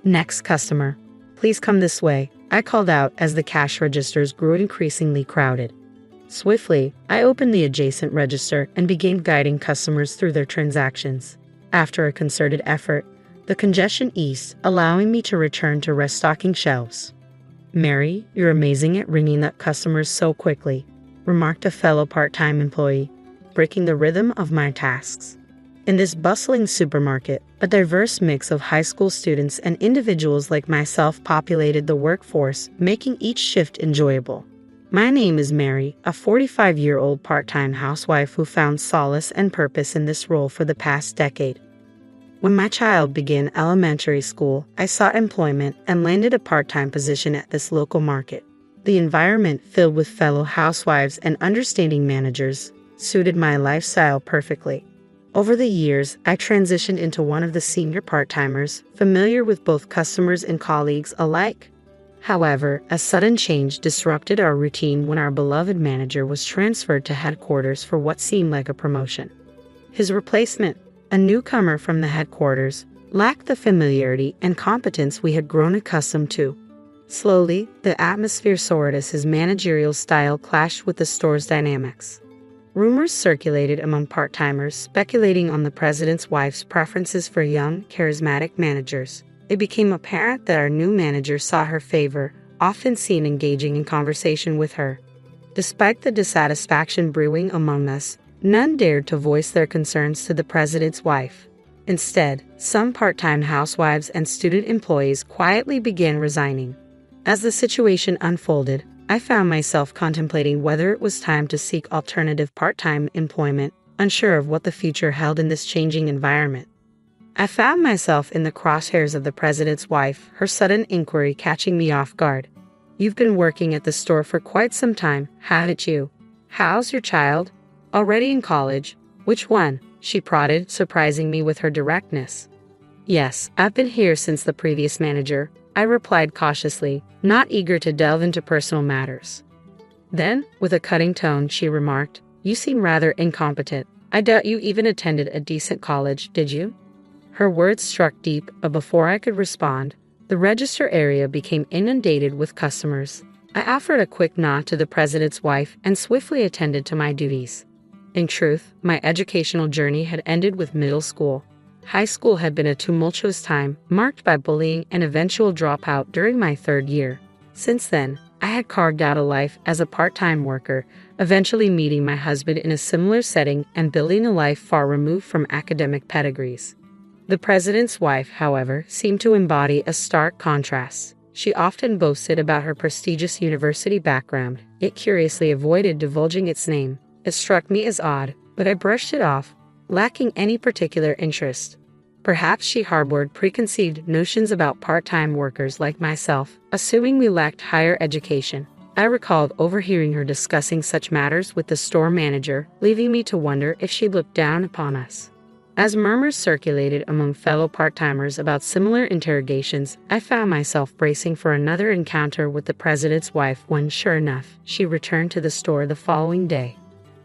Next customer. Please come this way, I called out as the cash registers grew increasingly crowded. Swiftly, I opened the adjacent register and began guiding customers through their transactions. After a concerted effort, the congestion eased, allowing me to return to restocking shelves. "Mary, you're amazing at ringing up customers so quickly," remarked a fellow part-time employee, breaking the rhythm of my tasks. In this bustling supermarket, a diverse mix of high school students and individuals like myself populated the workforce, making each shift enjoyable. My name is Mary, a 45-year-old part-time housewife who found solace and purpose in this role for the past decade. When my child began elementary school, I sought employment and landed a part-time position at this local market. The environment, filled with fellow housewives and understanding managers, suited my lifestyle perfectly. Over the years, I transitioned into one of the senior part-timers, familiar with both customers and colleagues alike. However, a sudden change disrupted our routine when our beloved manager was transferred to headquarters for what seemed like a promotion. His replacement, a newcomer from the headquarters, lacked the familiarity and competence we had grown accustomed to. Slowly, the atmosphere soared as his managerial style clashed with the store's dynamics. Rumors circulated among part-timers speculating on the president's wife's preferences for young, charismatic managers. It became apparent that our new manager sought her favor, often seen engaging in conversation with her. Despite the dissatisfaction brewing among us, none dared to voice their concerns to the president's wife. Instead, some part-time housewives and student employees quietly began resigning. As the situation unfolded, I found myself contemplating whether it was time to seek alternative part-time employment, unsure of what the future held in this changing environment. I found myself in the crosshairs of the president's wife, her sudden inquiry catching me off guard. "You've been working at the store for quite some time, haven't you? How's your child? Already in college? Which one?" she prodded, surprising me with her directness. "Yes, I've been here since the previous manager," I replied cautiously, not eager to delve into personal matters. Then, with a cutting tone, she remarked, "You seem rather incompetent. I doubt you even attended a decent college, did you?" Her words struck deep, but before I could respond, the register area became inundated with customers. I offered a quick nod to the president's wife and swiftly attended to my duties. In truth, my educational journey had ended with middle school. High school had been a tumultuous time, marked by bullying and eventual dropout during my third year. Since then, I had carved out a life as a part-time worker, eventually meeting my husband in a similar setting and building a life far removed from academic pedigrees. The president's wife, however, seemed to embody a stark contrast. She often boasted about her prestigious university background, yet curiously avoided divulging its name. It struck me as odd, but I brushed it off, lacking any particular interest. Perhaps she harbored preconceived notions about part-time workers like myself, assuming we lacked higher education. I recalled overhearing her discussing such matters with the store manager, leaving me to wonder if she looked down upon us. As murmurs circulated among fellow part-timers about similar interrogations, I found myself bracing for another encounter with the president's wife when, sure enough, she returned to the store the following day.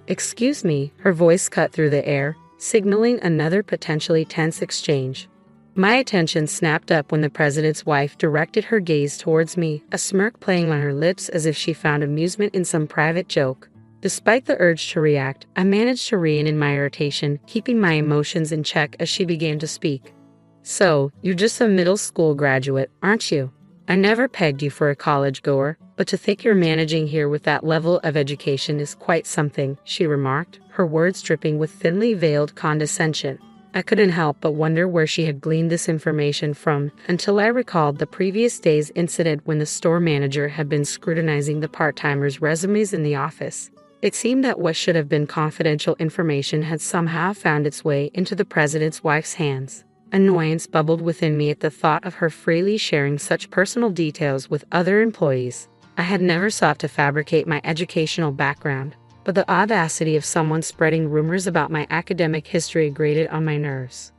"Excuse me," her voice cut through the air, signaling another potentially tense exchange. My attention snapped up when the president's wife directed her gaze towards me, a smirk playing on her lips as if she found amusement in some private joke. Despite the urge to react, I managed to rein in my irritation, keeping my emotions in check as she began to speak. "So, you're just a middle school graduate, aren't you? I never pegged you for a college goer, but to think you're managing here with that level of education is quite something," she remarked, her words dripping with thinly veiled condescension. I couldn't help but wonder where she had gleaned this information from, until I recalled the previous day's incident when the store manager had been scrutinizing the part-timers' resumes in the office. It seemed that what should have been confidential information had somehow found its way into the president's wife's hands. Annoyance bubbled within me at the thought of her freely sharing such personal details with other employees. I had never sought to fabricate my educational background, but the audacity of someone spreading rumors about my academic history grated on my nerves.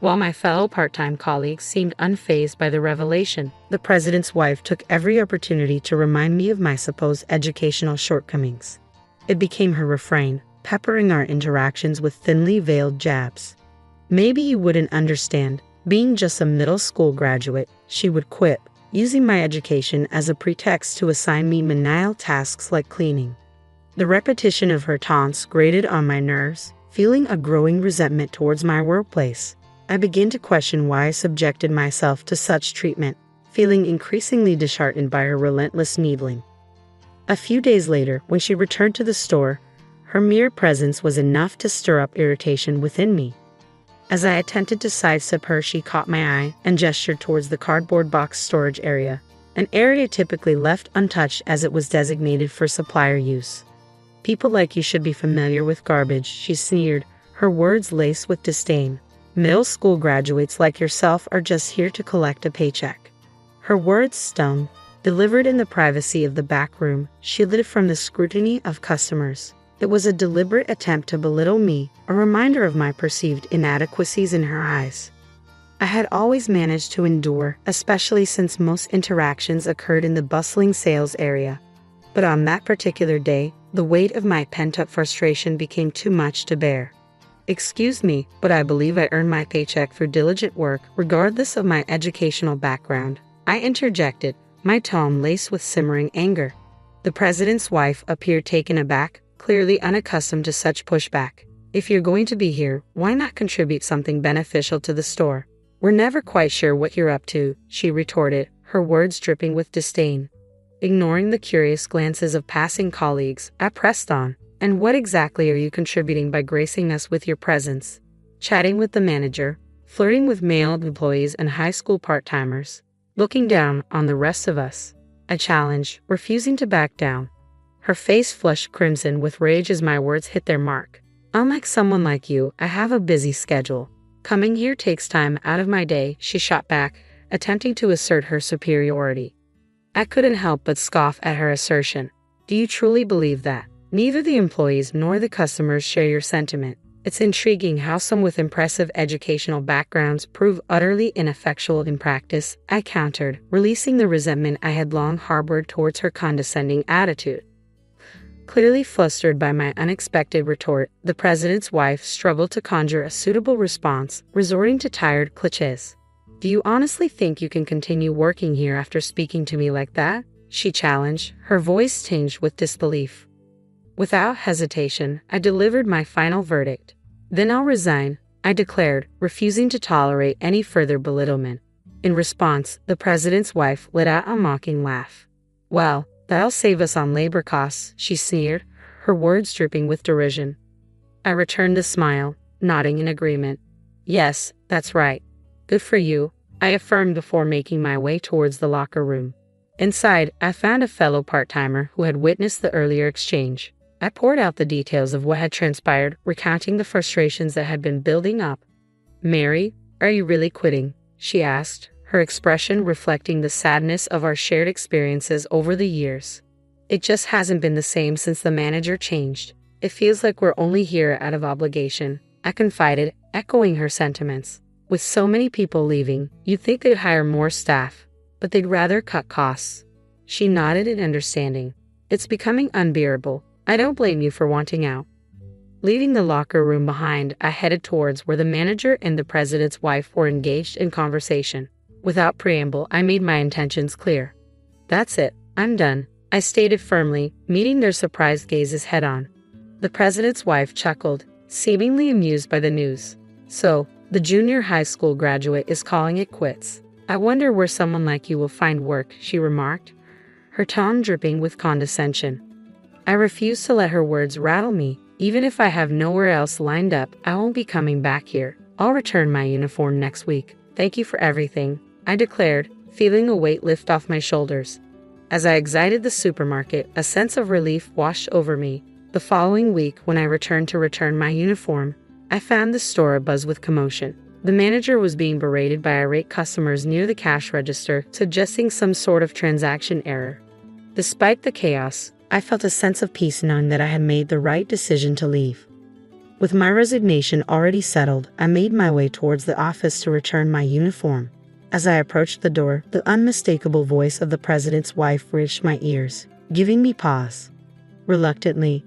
While my fellow part-time colleagues seemed unfazed by the revelation, the president's wife took every opportunity to remind me of my supposed educational shortcomings. It became her refrain, peppering our interactions with thinly veiled jabs. "Maybe you wouldn't understand, Being just a middle school graduate, she would quip, using my education as a pretext to assign me menial tasks like cleaning. The repetition of her taunts grated on my nerves, feeling a growing resentment towards my workplace. I began to question why I subjected myself to such treatment, feeling increasingly disheartened by her relentless needling. A few days later, when she returned to the store, her mere presence was enough to stir up irritation within me. As I attempted to sidestep her, she caught my eye and gestured towards the cardboard box storage area, an area typically left untouched as it was designated for supplier use. "People like you should be familiar with garbage," she sneered, her words laced with disdain. "Middle school graduates like yourself are just here to collect a paycheck." Her words stung, delivered in the privacy of the back room, shielded from the scrutiny of customers. It was a deliberate attempt to belittle me, a reminder of my perceived inadequacies in her eyes. I had always managed to endure, especially since most interactions occurred in the bustling sales area. But on that particular day, the weight of my pent-up frustration became too much to bear. "Excuse me, but I believe I earned my paycheck through diligent work, regardless of my educational background," I interjected, my tone laced with simmering anger. The president's wife appeared taken aback, clearly unaccustomed to such pushback. "If you're going to be here, why not contribute something beneficial to the store? We're never quite sure what you're up to," she retorted, her words dripping with disdain. Ignoring the curious glances of passing colleagues, I pressed on. "And what exactly are you contributing by gracing us with your presence? Chatting with the manager, flirting with male employees and high school part-timers, looking down on the rest of us?" I challenged, refusing to back down. Her face flushed crimson with rage as my words hit their mark. "Unlike someone like you, I have a busy schedule. Coming here takes time out of my day," she shot back, attempting to assert her superiority. I couldn't help but scoff at her assertion. "Do you truly believe that? Neither the employees nor the customers share your sentiment. It's intriguing how some with impressive educational backgrounds prove utterly ineffectual in practice," I countered, releasing the resentment I had long harbored towards her condescending attitude. Clearly flustered by my unexpected retort, the president's wife struggled to conjure a suitable response, resorting to tired clichés. "Do you honestly think you can continue working here after speaking to me like that?" she challenged, her voice tinged with disbelief. Without hesitation, I delivered my final verdict. "Then I'll resign," I declared, refusing to tolerate any further belittlement. In response, the president's wife let out a mocking laugh. "Well, that'll save us on labor costs," she sneered, her words dripping with derision. I returned the smile, nodding in agreement. "Yes, that's right. Good for you," I affirmed before making my way towards the locker room. Inside, I found a fellow part-timer who had witnessed the earlier exchange. I poured out the details of what had transpired, recounting the frustrations that had been building up. "Mary, are you really quitting?" she asked, her expression reflecting the sadness of our shared experiences over the years. "It just hasn't been the same since the manager changed. It feels like we're only here out of obligation," I confided, echoing her sentiments. "With so many people leaving, you'd think they'd hire more staff, but they'd rather cut costs." She nodded in understanding. "It's becoming unbearable. I don't blame you for wanting out." Leaving the locker room behind, I headed towards where the manager and the president's wife were engaged in conversation. Without preamble, I made my intentions clear. "That's it, I'm done," I stated firmly, meeting their surprised gazes head-on. The president's wife chuckled, seemingly amused by the news. "So, the junior high school graduate is calling it quits. I wonder where someone like you will find work," she remarked, her tone dripping with condescension. I refused to let her words rattle me. "Even if I have nowhere else lined up, I won't be coming back here. I'll return my uniform next week. Thank you for everything," I declared, feeling a weight lift off my shoulders. As I exited the supermarket, a sense of relief washed over me. The following week, when I returned to return my uniform, I found the store abuzz with commotion. The manager was being berated by irate customers near the cash register, suggesting some sort of transaction error. Despite the chaos, I felt a sense of peace knowing that I had made the right decision to leave. With my resignation already settled, I made my way towards the office to return my uniform. As I approached the door, the unmistakable voice of the president's wife reached my ears, giving me pause. Reluctantly,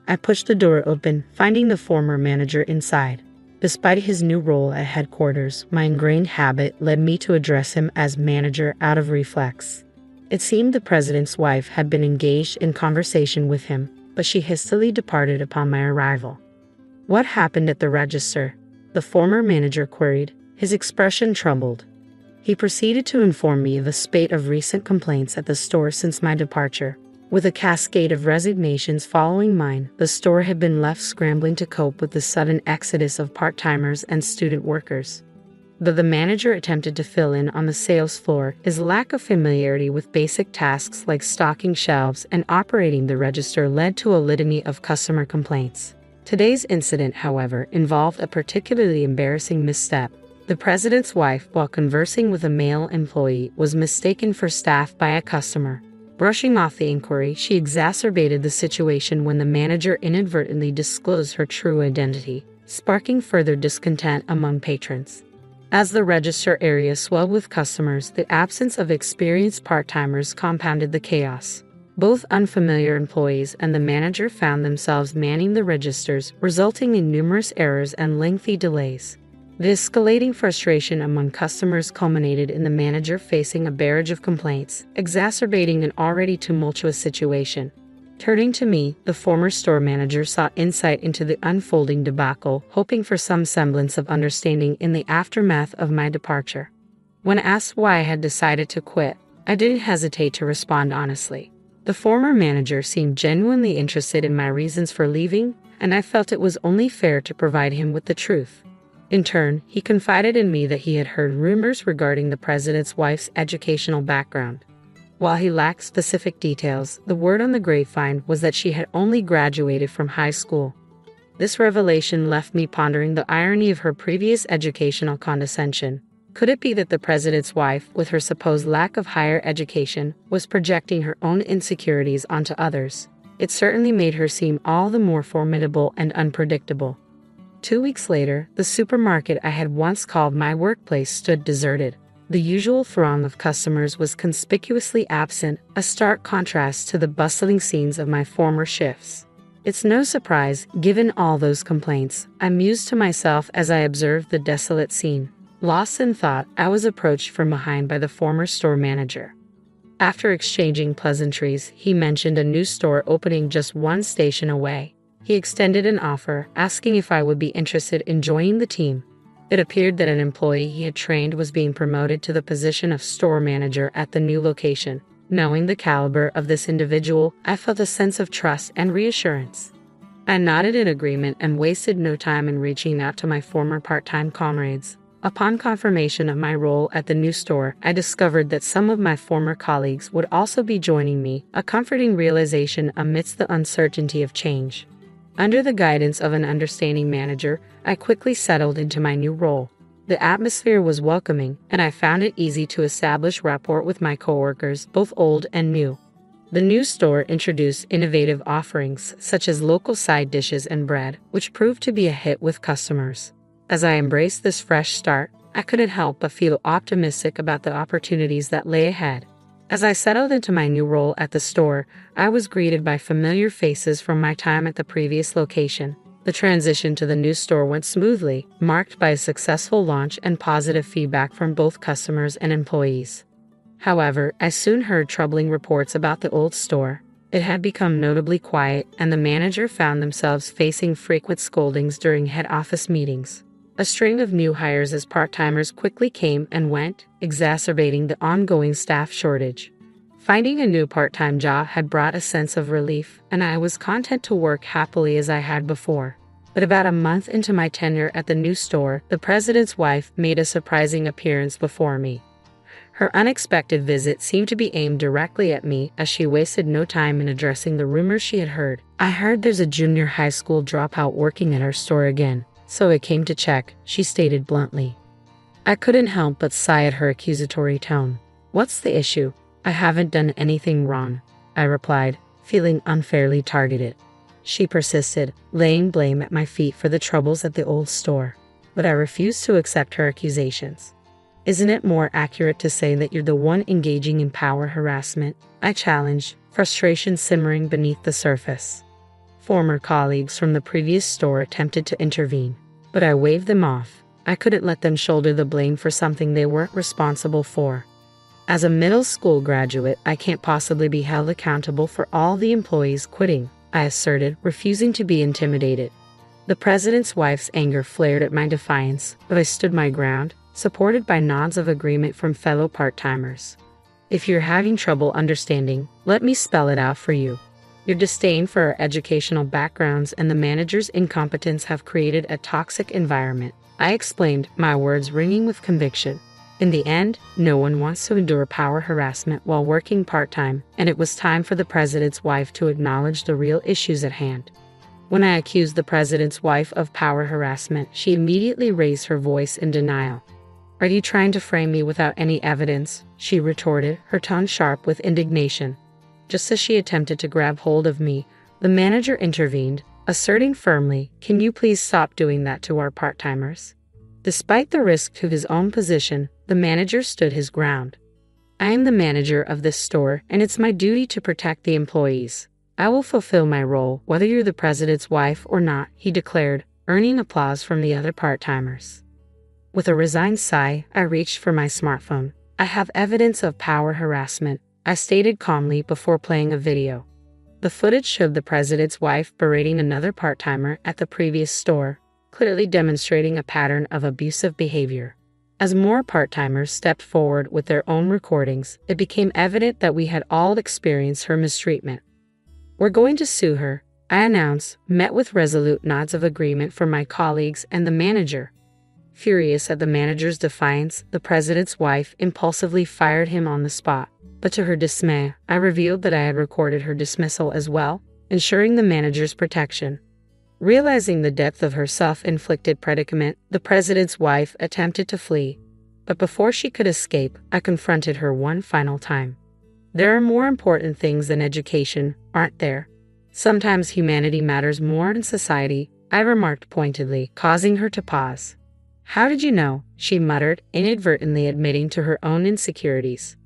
I pushed the door open, finding the former manager inside. Despite his new role at headquarters, my ingrained habit led me to address him as manager out of reflex. It seemed the president's wife had been engaged in conversation with him, but she hastily departed upon my arrival. "What happened at the register?" the former manager queried, his expression troubled. He proceeded to inform me of a spate of recent complaints at the store since my departure. With a cascade of resignations following mine, the store had been left scrambling to cope with the sudden exodus of part-timers and student workers. Though the manager attempted to fill in on the sales floor, his lack of familiarity with basic tasks like stocking shelves and operating the register led to a litany of customer complaints. Today's incident, however, involved a particularly embarrassing misstep. The president's wife, while conversing with a male employee, was mistaken for staff by a customer. Brushing off the inquiry, she exacerbated the situation when the manager inadvertently disclosed her true identity, sparking further discontent among patrons. As the register area swelled with customers, the absence of experienced part-timers compounded the chaos. Both unfamiliar employees and the manager found themselves manning the registers, resulting in numerous errors and lengthy delays. The escalating frustration among customers culminated in the manager facing a barrage of complaints, exacerbating an already tumultuous situation. Turning to me, the former store manager sought insight into the unfolding debacle, hoping for some semblance of understanding in the aftermath of my departure. When asked why I had decided to quit, I didn't hesitate to respond honestly. The former manager seemed genuinely interested in my reasons for leaving, and I felt it was only fair to provide him with the truth. In turn, he confided in me that he had heard rumors regarding the president's wife's educational background. While he lacked specific details, the word on the grapevine was that she had only graduated from high school. This revelation left me pondering the irony of her previous educational condescension. Could it be that the president's wife, with her supposed lack of higher education, was projecting her own insecurities onto others? It certainly made her seem all the more formidable and unpredictable. 2 weeks later, the supermarket I had once called my workplace stood deserted. The usual throng of customers was conspicuously absent, a stark contrast to the bustling scenes of my former shifts. It's no surprise, given all those complaints, I mused to myself as I observed the desolate scene. Lost in thought, I was approached from behind by the former store manager. After exchanging pleasantries, he mentioned a new store opening just one station away. He extended an offer, asking if I would be interested in joining the team. It appeared that an employee he had trained was being promoted to the position of store manager at the new location. Knowing the caliber of this individual, I felt a sense of trust and reassurance. I nodded in agreement and wasted no time in reaching out to my former part-time comrades. Upon confirmation of my role at the new store, I discovered that some of my former colleagues would also be joining me, a comforting realization amidst the uncertainty of change. Under the guidance of an understanding manager, I quickly settled into my new role. The atmosphere was welcoming, and I found it easy to establish rapport with my coworkers, both old and new. The new store introduced innovative offerings such as local side dishes and bread, which proved to be a hit with customers. As I embraced this fresh start, I couldn't help but feel optimistic about the opportunities that lay ahead. As I settled into my new role at the store, I was greeted by familiar faces from my time at the previous location. The transition to the new store went smoothly, marked by a successful launch and positive feedback from both customers and employees. However, I soon heard troubling reports about the old store. It had become notably quiet, and the manager found themselves facing frequent scoldings during head office meetings. A string of new hires as part-timers quickly came and went, exacerbating the ongoing staff shortage. Finding a new part-time job had brought a sense of relief, and I was content to work happily as I had before. But about a month into my tenure at the new store, the president's wife made a surprising appearance before me. Her unexpected visit seemed to be aimed directly at me, as she wasted no time in addressing the rumors she had heard. "I heard there's a junior high school dropout working at our store again, so I came to check," she stated bluntly. I couldn't help but sigh at her accusatory tone. "What's the issue?" "I haven't done anything wrong," I replied, feeling unfairly targeted. She persisted, laying blame at my feet for the troubles at the old store. But I refused to accept her accusations. "Isn't it more accurate to say that you're the one engaging in power harassment?" I challenged, frustration simmering beneath the surface. Former colleagues from the previous store attempted to intervene. But I waved them off. I couldn't let them shoulder the blame for something they weren't responsible for. As a middle school graduate, I can't possibly be held accountable for all the employees quitting, I asserted, refusing to be intimidated. The president's wife's anger flared at my defiance, but I stood my ground, supported by nods of agreement from fellow part-timers. If you're having trouble understanding, let me spell it out for you. Your disdain for our educational backgrounds and the manager's incompetence have created a toxic environment, I explained, my words ringing with conviction. In the end, no one wants to endure power harassment while working part-time, and it was time for the president's wife to acknowledge the real issues at hand. When I accused the president's wife of power harassment, she immediately raised her voice in denial. "Are you trying to frame me without any evidence?" she retorted, her tone sharp with indignation. Just as she attempted to grab hold of me, the manager intervened, asserting firmly, "Can you please stop doing that to our part-timers?" Despite the risk to his own position, the manager stood his ground. "I am the manager of this store, and it's my duty to protect the employees. I will fulfill my role, whether you're the president's wife or not," he declared, earning applause from the other part-timers. With a resigned sigh, I reached for my smartphone. "I have evidence of power harassment," I stated calmly before playing a video. The footage showed the president's wife berating another part-timer at the previous store, clearly demonstrating a pattern of abusive behavior. As more part-timers stepped forward with their own recordings, it became evident that we had all experienced her mistreatment. "We're going to sue her," I announced, met with resolute nods of agreement from my colleagues and the manager. Furious at the manager's defiance, the president's wife impulsively fired him on the spot. But to her dismay, I revealed that I had recorded her dismissal as well, ensuring the manager's protection. Realizing the depth of her self-inflicted predicament, the president's wife attempted to flee. But before she could escape, I confronted her one final time. "There are more important things than education, aren't there? Sometimes humanity matters more in society," I remarked pointedly, causing her to pause. "How did you know?" she muttered, inadvertently admitting to her own insecurities.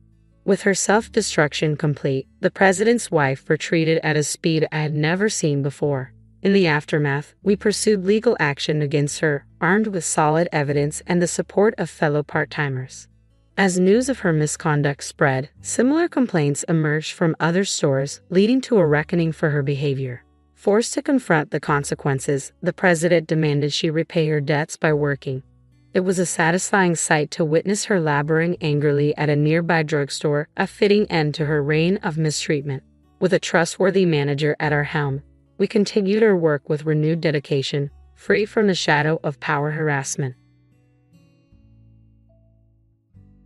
With her self-destruction complete, the president's wife retreated at a speed I had never seen before. In the aftermath, we pursued legal action against her, armed with solid evidence and the support of fellow part-timers. As news of her misconduct spread, similar complaints emerged from other stores, leading to a reckoning for her behavior. Forced to confront the consequences, the president demanded she repay her debts by working. It was a satisfying sight to witness her laboring angrily at a nearby drugstore, a fitting end to her reign of mistreatment. With a trustworthy manager at our helm, we continued our work with renewed dedication, free from the shadow of power harassment.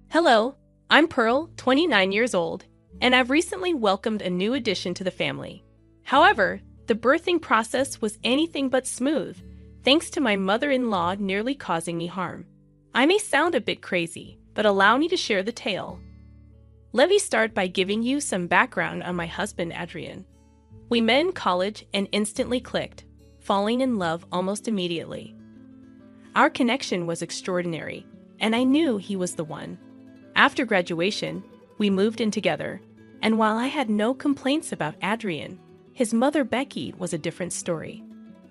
Hello, I'm Pearl, 29 years old, and I've recently welcomed a new addition to the family. However, the birthing process was anything but smooth, thanks to my mother-in-law nearly causing me harm. I may sound a bit crazy, but allow me to share the tale. Let me start by giving you some background on my husband, Adrian. We met in college and instantly clicked, falling in love almost immediately. Our connection was extraordinary, and I knew he was the one. After graduation, we moved in together, and while I had no complaints about Adrian, his mother Becky was a different story.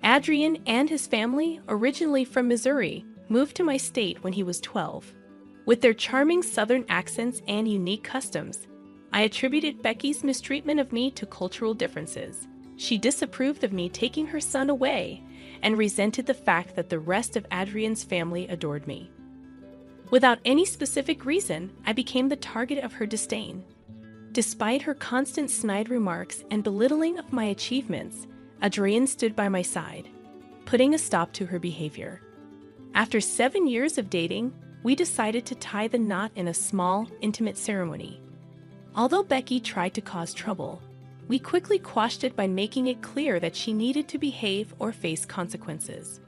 Adrian and his family, originally from Missouri, moved to my state when he was 12. With their charming Southern accents and unique customs, I attributed Becky's mistreatment of me to cultural differences. She disapproved of me taking her son away and resented the fact that the rest of Adrian's family adored me. Without any specific reason, I became the target of her disdain. Despite her constant snide remarks and belittling of my achievements, Adrian stood by my side, putting a stop to her behavior. After 7 years of dating, we decided to tie the knot in a small, intimate ceremony. Although Becky tried to cause trouble, we quickly quashed it by making it clear that she needed to behave or face consequences.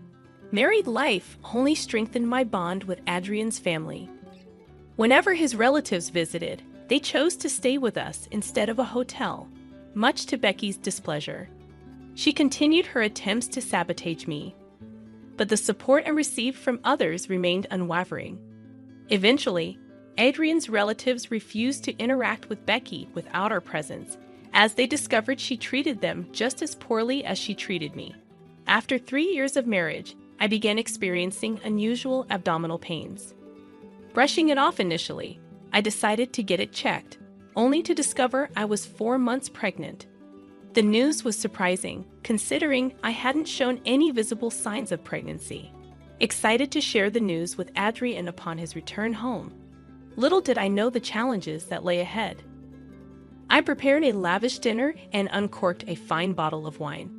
Married life only strengthened my bond with Adrian's family. Whenever his relatives visited, they chose to stay with us instead of a hotel, much to Becky's displeasure. She continued her attempts to sabotage me, but the support I received from others remained unwavering. Eventually, Adrian's relatives refused to interact with Becky without our presence, as they discovered she treated them just as poorly as she treated me. After 3 years of marriage, I began experiencing unusual abdominal pains. Brushing it off initially, I decided to get it checked, only to discover I was 4 months pregnant. The news was surprising, considering I hadn't shown any visible signs of pregnancy. Excited to share the news with Adrian upon his return home, little did I know the challenges that lay ahead. I prepared a lavish dinner and uncorked a fine bottle of wine.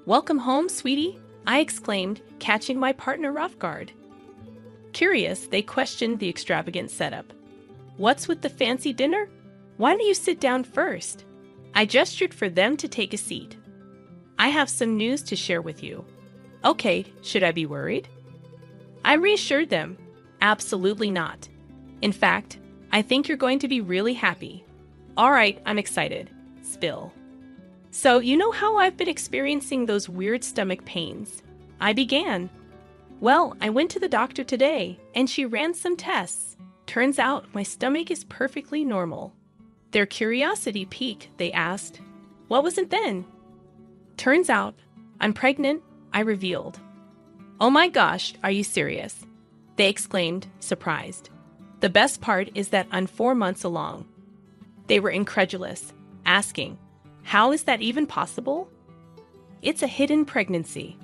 "Welcome home, sweetie," I exclaimed, catching my partner off guard. Curious, they questioned the extravagant setup. "What's with the fancy dinner? Why don't you sit down first?" I gestured for them to take a seat. "I have some news to share with you." "Okay, should I be worried?" I reassured them, "Absolutely not. In fact, I think you're going to be really happy." "All right, I'm excited." Spill. "So, you know how I've been experiencing those weird stomach pains?" I began. "Well, I went to the doctor today, and she ran some tests. Turns out my stomach is perfectly normal." Their curiosity piqued, they asked, "What was it then?" "Turns out I'm pregnant," I revealed. "Oh my gosh, are you serious?" they exclaimed, surprised. "The best part is that I'm 4 months along." They were incredulous, asking, "How is that even possible?" "It's a hidden pregnancy.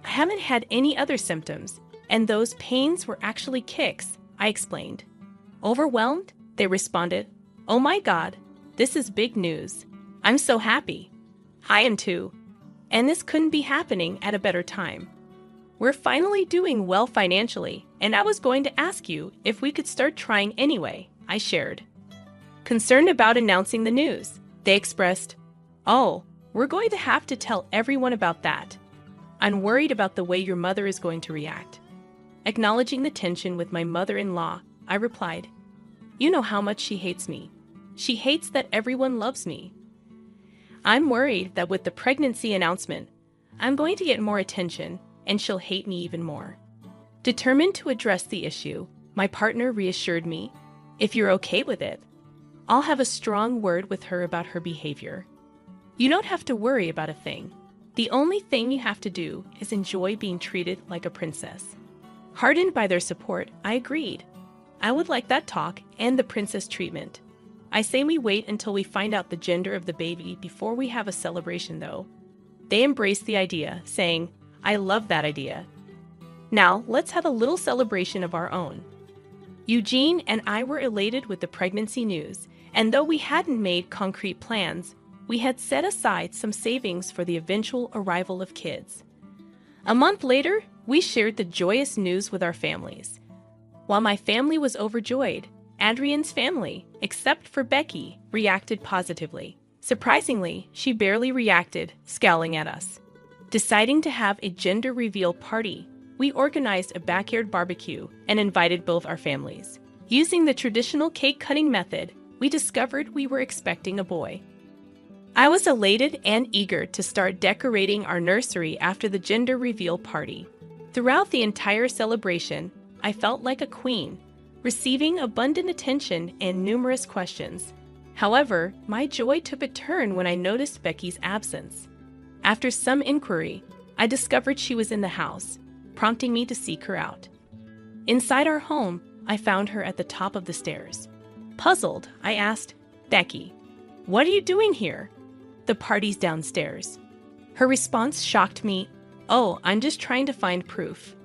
I haven't had any other symptoms, and those pains were actually kicks," I explained. Overwhelmed, they responded, "Oh my God, this is big news. I'm so happy." "I am too. And this couldn't be happening at a better time. We're finally doing well financially, and I was going to ask you if we could start trying anyway," I shared. Concerned about announcing the news, they expressed, "Oh, we're going to have to tell everyone about that. I'm worried about the way your mother is going to react." Acknowledging the tension with my mother-in-law, I replied, "You know how much she hates me. She hates that everyone loves me. I'm worried that with the pregnancy announcement, I'm going to get more attention and she'll hate me even more." Determined to address the issue, my partner reassured me, "If you're okay with it, I'll have a strong word with her about her behavior. You don't have to worry about a thing. The only thing you have to do is enjoy being treated like a princess." Heartened by their support, I agreed. I would like that talk and the princess treatment. I say we wait until we find out the gender of the baby before we have a celebration, though. They embraced the idea, saying, "I love that idea. Now, let's have a little celebration of our own." Eugene and I were elated with the pregnancy news, and though we hadn't made concrete plans, we had set aside some savings for the eventual arrival of kids. A month later, we shared the joyous news with our families. While my family was overjoyed, Adrian's family, except for Becky, reacted positively. Surprisingly, she barely reacted, scowling at us. Deciding to have a gender reveal party, we organized a backyard barbecue and invited both our families. Using the traditional cake-cutting method, we discovered we were expecting a boy. I was elated and eager to start decorating our nursery after the gender reveal party. Throughout the entire celebration, I felt like a queen, receiving abundant attention and numerous questions. However, my joy took a turn when I noticed Becky's absence. After some inquiry, I discovered she was in the house, prompting me to seek her out. Inside our home, I found her at the top of the stairs. Puzzled, I asked, "Becky, what are you doing here?" "The party's downstairs." Her response shocked me. "Oh, I'm just trying to find proof."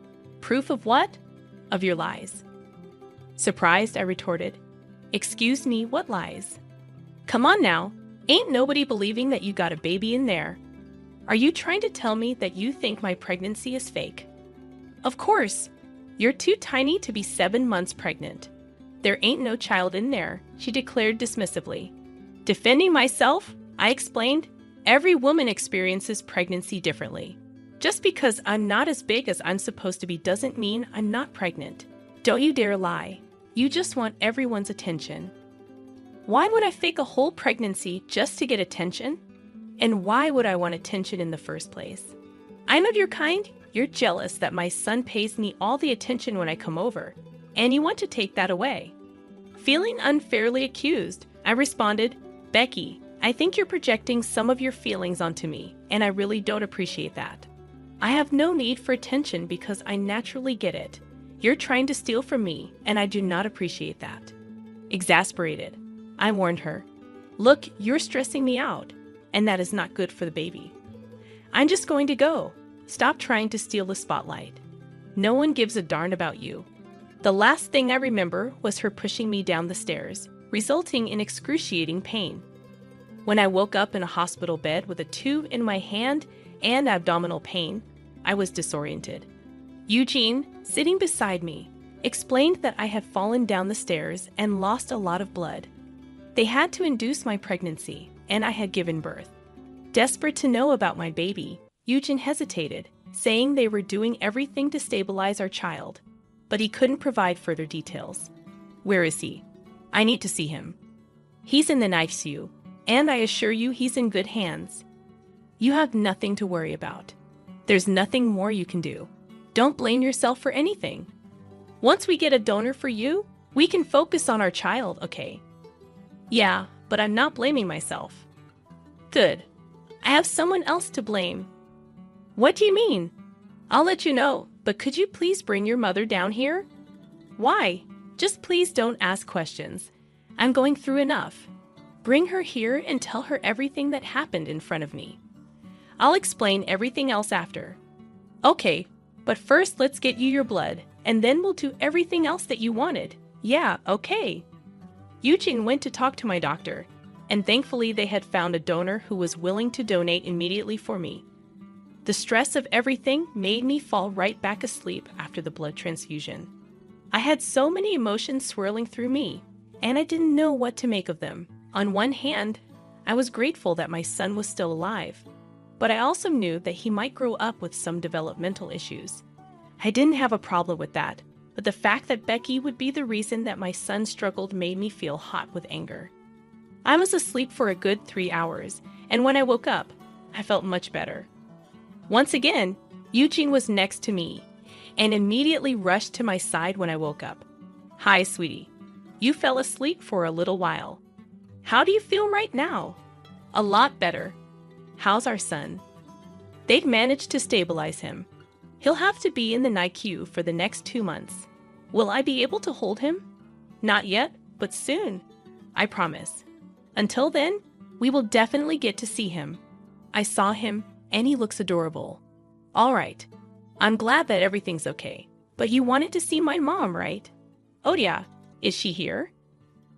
"Proof of what?" "Of your lies." Surprised, I retorted, "Excuse me, what lies?" "Come on now, ain't nobody believing that you got a baby in there. Are you trying to tell me that you think my pregnancy is fake?" "Of course. You're too tiny to be 7 months pregnant. There ain't no child in there," she declared dismissively. Defending myself, I explained, "Every woman experiences pregnancy differently. Just because I'm not as big as I'm supposed to be doesn't mean I'm not pregnant. Don't you dare lie. You just want everyone's attention." Why would I fake a whole pregnancy just to get attention? And why would I want attention in the first place? I know your kind. You're jealous that my son pays me all the attention when I come over, and you want to take that away. Feeling unfairly accused, I responded, "Becky, I think you're projecting some of your feelings onto me, and I really don't appreciate that." I have no need for attention because I naturally get it. You're trying to steal from me, and I do not appreciate that. Exasperated, I warned her. Look, you're stressing me out, and that is not good for the baby. I'm just going to go. Stop trying to steal the spotlight. No one gives a darn about you. The last thing I remember was her pushing me down the stairs, resulting in excruciating pain. When I woke up in a hospital bed with a tube in my hand and abdominal pain, I was disoriented. Eugene, sitting beside me, explained that I had fallen down the stairs and lost a lot of blood. They had to induce my pregnancy, and I had given birth. Desperate to know about my baby, Eugene hesitated, saying they were doing everything to stabilize our child, but he couldn't provide further details. Where is he? I need to see him. He's in the ICU, and I assure you he's in good hands. You have nothing to worry about. There's nothing more you can do. Don't blame yourself for anything. Once we get a donor for you, we can focus on our child, okay? Yeah, but I'm not blaming myself. Good. I have someone else to blame. What do you mean? I'll let you know, but could you please bring your mother down here? Why? Just please don't ask questions. I'm going through enough. Bring her here and tell her everything that happened in front of me. I'll explain everything else after. Okay, but first let's get you your blood, and then we'll do everything else that you wanted. Yeah, okay. Eugene went to talk to my doctor, and thankfully they had found a donor who was willing to donate immediately for me. The stress of everything made me fall right back asleep after the blood transfusion. I had so many emotions swirling through me, and I didn't know what to make of them. On one hand, I was grateful that my son was still alive, but I also knew that he might grow up with some developmental issues. I didn't have a problem with that, but the fact that Becky would be the reason that my son struggled made me feel hot with anger. I was asleep for a good 3 hours, and when I woke up, I felt much better. Once again, Eugene was next to me and immediately rushed to my side when I woke up. Hi, sweetie. You fell asleep for a little while. How do you feel right now? A lot better. How's our son? They've managed to stabilize him. He'll have to be in the NICU for the next 2 months. Will I be able to hold him? Not yet, but soon. I promise. Until then, we will definitely get to see him. I saw him, and he looks adorable. All right. I'm glad that everything's okay. But you wanted to see my mom, right? Oh yeah. Is she here?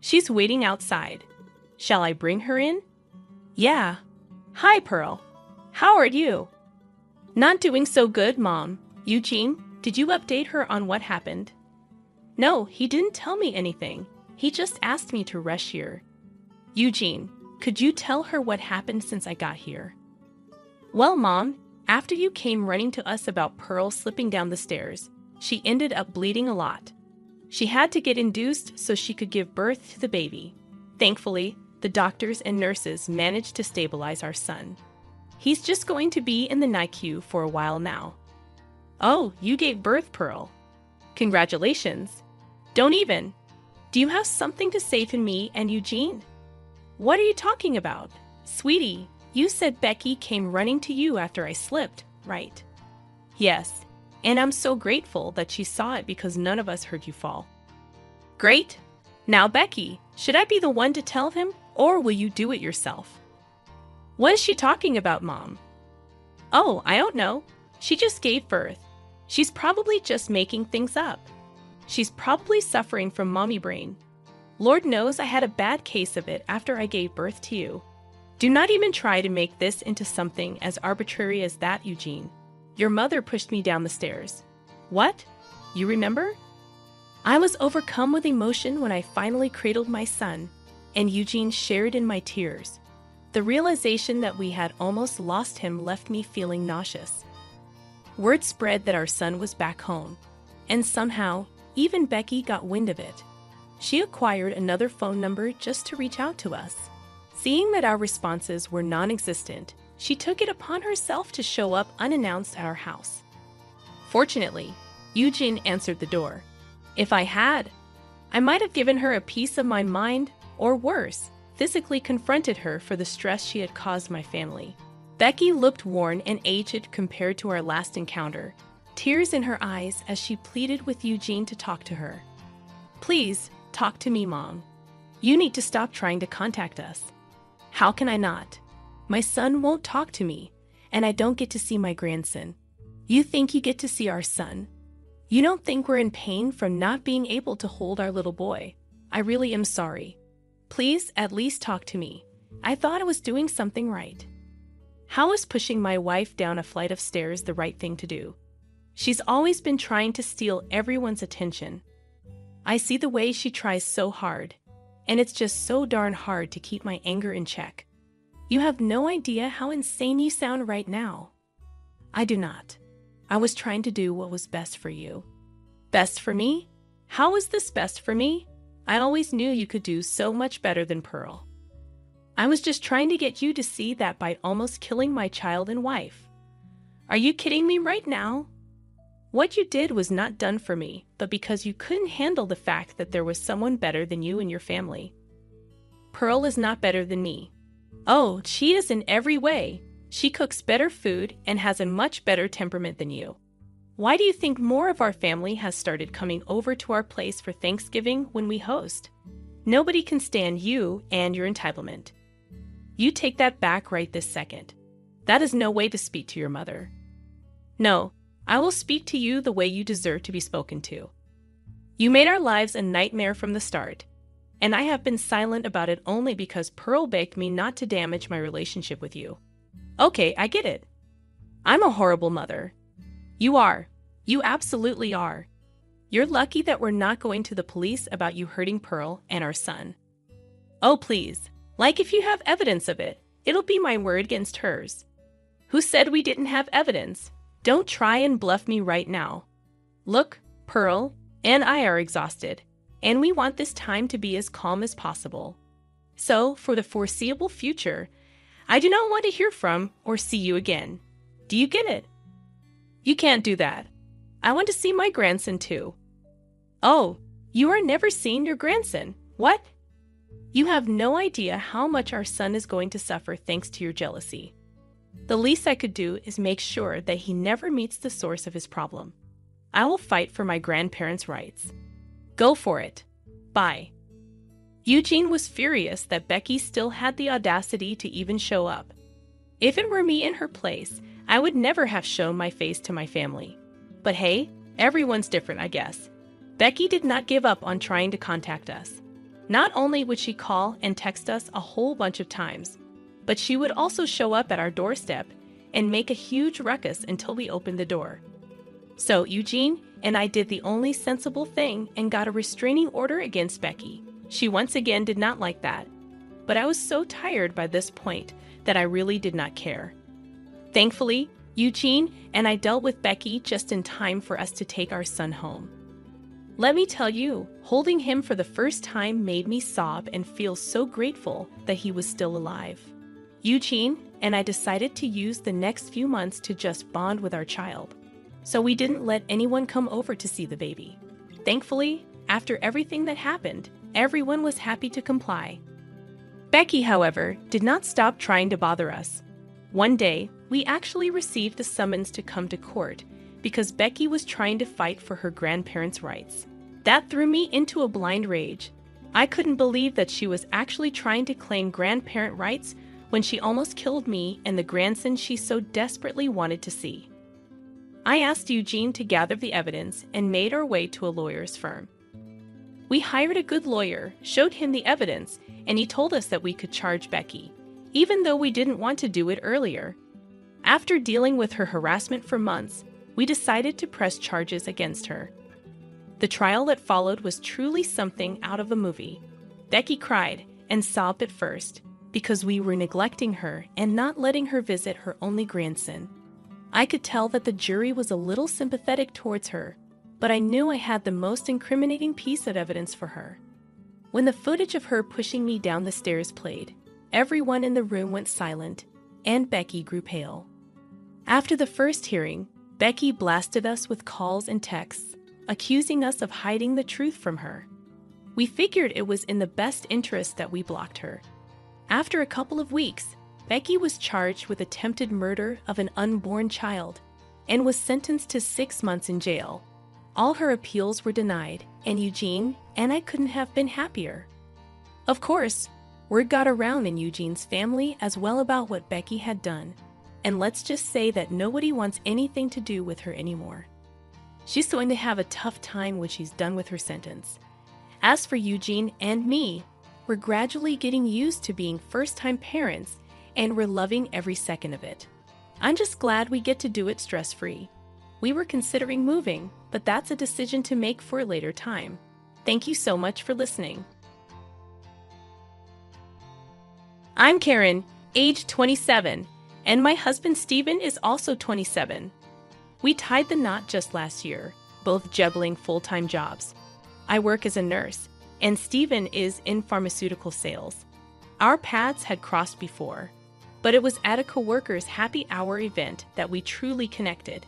She's waiting outside. Shall I bring her in? Yeah. Hi, Pearl. How are you? Not doing so good, Mom. Eugene, did you update her on what happened? No, he didn't tell me anything. He just asked me to rush here. Eugene, could you tell her what happened since I got here? Well, Mom, after you came running to us about Pearl slipping down the stairs, she ended up bleeding a lot. She had to get induced so she could give birth to the baby. Thankfully, the doctors and nurses managed to stabilize our son. He's just going to be in the NICU for a while now. Oh, you gave birth, Pearl. Congratulations. Don't even. Do you have something to say to me and Eugene? What are you talking about? Sweetie, you said Becky came running to you after I slipped, right? Yes, and I'm so grateful that she saw it because none of us heard you fall. Great. Now, Becky, should I be the one to tell him, or will you do it yourself? What is she talking about, Mom? Oh, I don't know. She just gave birth. She's probably just making things up. She's probably suffering from mommy brain. Lord knows I had a bad case of it after I gave birth to you. Do not even try to make this into something as arbitrary as that, Eugene. Your mother pushed me down the stairs. What? You remember? I was overcome with emotion when I finally cradled my son, and Eugene shared in my tears. The realization that we had almost lost him left me feeling nauseous. Word spread that our son was back home, and somehow, even Becky got wind of it. She acquired another phone number just to reach out to us. Seeing that our responses were non-existent, she took it upon herself to show up unannounced at our house. Fortunately, Eugene answered the door. If I had, I might have given her a piece of my mind, or worse, physically confronted her for the stress she had caused my family. Becky looked worn and aged compared to our last encounter, tears in her eyes as she pleaded with Eugene to talk to her. "Please, talk to me, Mom. You need to stop trying to contact us." "How can I not? My son won't talk to me, and I don't get to see my grandson. You think you get to see our son? You don't think we're in pain from not being able to hold our little boy? I really am sorry. Please, at least talk to me. I thought I was doing something right." How is pushing my wife down a flight of stairs the right thing to do? She's always been trying to steal everyone's attention. I see the way she tries so hard, and it's just so darn hard to keep my anger in check. You have no idea how insane you sound right now. I do not. I was trying to do what was best for you. Best for me? How is this best for me? I always knew you could do so much better than Pearl. I was just trying to get you to see that by almost killing my child and wife. Are you kidding me right now? What you did was not done for me, but because you couldn't handle the fact that there was someone better than you in your family. Pearl is not better than me. Oh, she is in every way. She cooks better food and has a much better temperament than you. Why do you think more of our family has started coming over to our place for Thanksgiving when we host? Nobody can stand you and your entitlement. You take that back right this second. That is no way to speak to your mother. No, I will speak to you the way you deserve to be spoken to. You made our lives a nightmare from the start, and I have been silent about it only because Pearl begged me not to damage my relationship with you. Okay, I get it. I'm a horrible mother. You are. You absolutely are. You're lucky that we're not going to the police about you hurting Pearl and our son. Oh, please. Like if you have evidence of it, it'll be my word against hers. Who said we didn't have evidence? Don't try and bluff me right now. Look, Pearl and I are exhausted, and we want this time to be as calm as possible. So, for the foreseeable future, I do not want to hear from or see you again. Do you get it? You can't do that. I want to see my grandson too. Oh, you are never seeing your grandson. What? You have no idea how much our son is going to suffer thanks to your jealousy. The least I could do is make sure that he never meets the source of his problem. I will fight for my grandparents' rights. Go for it. Bye. Eugene was furious that Becky still had the audacity to even show up. If it were me in her place, I would never have shown my face to my family. But hey, everyone's different, I guess. Becky did not give up on trying to contact us. Not only would she call and text us a whole bunch of times, but she would also show up at our doorstep and make a huge ruckus until we opened the door. So Eugene and I did the only sensible thing and got a restraining order against Becky. She once again did not like that, but I was so tired by this point that I really did not care. Thankfully, Eugene and I dealt with Becky just in time for us to take our son home. Let me tell you, holding him for the first time made me sob and feel so grateful that he was still alive. Eugene and I decided to use the next few months to just bond with our child, so we didn't let anyone come over to see the baby. Thankfully, after everything that happened, everyone was happy to comply. Becky, however, did not stop trying to bother us. One day, we actually received a summons to come to court because Becky was trying to fight for her grandparents' rights. That threw me into a blind rage. I couldn't believe that she was actually trying to claim grandparent rights when she almost killed me and the grandson she so desperately wanted to see. I asked Eugene to gather the evidence and made our way to a lawyer's firm. We hired a good lawyer, showed him the evidence, and he told us that we could charge Becky, even though we didn't want to do it earlier. After dealing with her harassment for months, we decided to press charges against her. The trial that followed was truly something out of a movie. Becky cried and sobbed at first because we were neglecting her and not letting her visit her only grandson. I could tell that the jury was a little sympathetic towards her, but I knew I had the most incriminating piece of evidence for her. When the footage of her pushing me down the stairs played, everyone in the room went silent, and Becky grew pale. After the first hearing, Becky blasted us with calls and texts, accusing us of hiding the truth from her. We figured it was in the best interest that we blocked her. After a couple of weeks, Becky was charged with attempted murder of an unborn child and was sentenced to 6 months in jail. All her appeals were denied, and Eugene and I couldn't have been happier. Of course, word got around in Eugene's family as well about what Becky had done, and let's just say that nobody wants anything to do with her anymore. She's going to have a tough time when she's done with her sentence. As for Eugene and me, we're gradually getting used to being first-time parents, and we're loving every second of it. I'm just glad we get to do it stress-free. We were considering moving, but that's a decision to make for a later time. Thank you so much for listening. I'm Karen, age 27, and my husband Stephen is also 27. We tied the knot just last year, both juggling full-time jobs. I work as a nurse, and Stephen is in pharmaceutical sales. Our paths had crossed before, but it was at a coworker's happy hour event that we truly connected.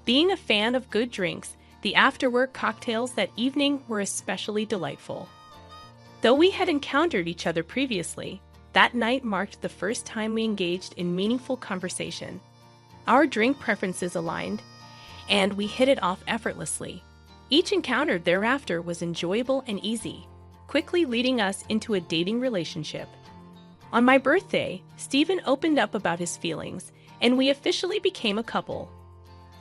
Being a fan of good drinks, the after-work cocktails that evening were especially delightful. Though we had encountered each other previously, that night marked the first time we engaged in meaningful conversation. Our drink preferences aligned, and we hit it off effortlessly. Each encounter thereafter was enjoyable and easy, quickly leading us into a dating relationship. On my birthday, Stephen opened up about his feelings, and we officially became a couple.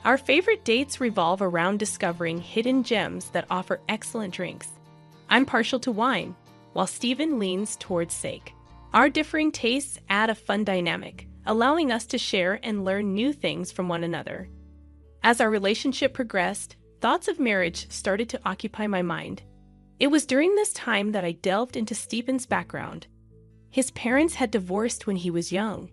Our favorite dates revolve around discovering hidden gems that offer excellent drinks. I'm partial to wine, while Stephen leans towards steak. Our differing tastes add a fun dynamic, allowing us to share and learn new things from one another. As our relationship progressed, thoughts of marriage started to occupy my mind. It was during this time that I delved into Stephen's background. His parents had divorced when he was young,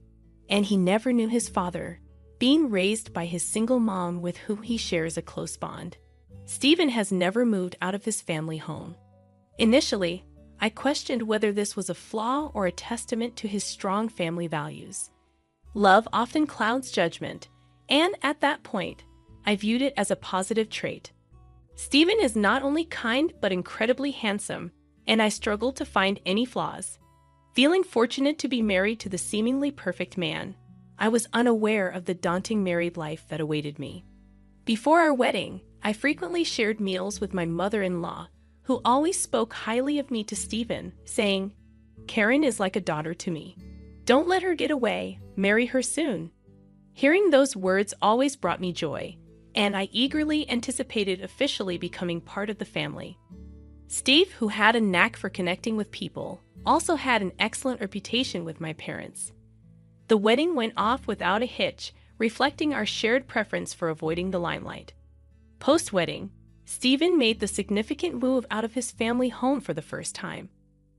and he never knew his father, being raised by his single mom with whom he shares a close bond. Stephen has never moved out of his family home. Initially, I questioned whether this was a flaw or a testament to his strong family values. Love often clouds judgment, and at that point, I viewed it as a positive trait. Stephen is not only kind but incredibly handsome, and I struggled to find any flaws. Feeling fortunate to be married to the seemingly perfect man, I was unaware of the daunting married life that awaited me. Before our wedding, I frequently shared meals with my mother-in-law, who always spoke highly of me to Stephen, saying, "Karen is like a daughter to me. Don't let her get away, marry her soon." Hearing those words always brought me joy, and I eagerly anticipated officially becoming part of the family. Steve, who had a knack for connecting with people, also had an excellent reputation with my parents. The wedding went off without a hitch, reflecting our shared preference for avoiding the limelight. Post-wedding, Stephen made the significant move out of his family home for the first time.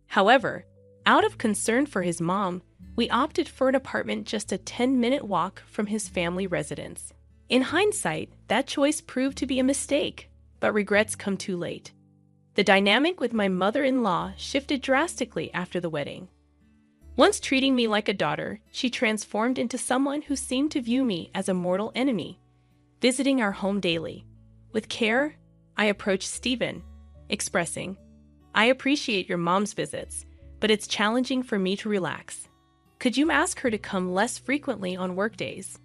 However, out of concern for his mom, we opted for an apartment just a 10-minute walk from his family residence. In hindsight, that choice proved to be a mistake, but regrets come too late. The dynamic with my mother-in-law shifted drastically after the wedding. Once treating me like a daughter, she transformed into someone who seemed to view me as a mortal enemy, visiting our home daily. With care, I approached Stephen, expressing, "I appreciate your mom's visits, but it's challenging for me to relax. Could you ask her to come less frequently on workdays?"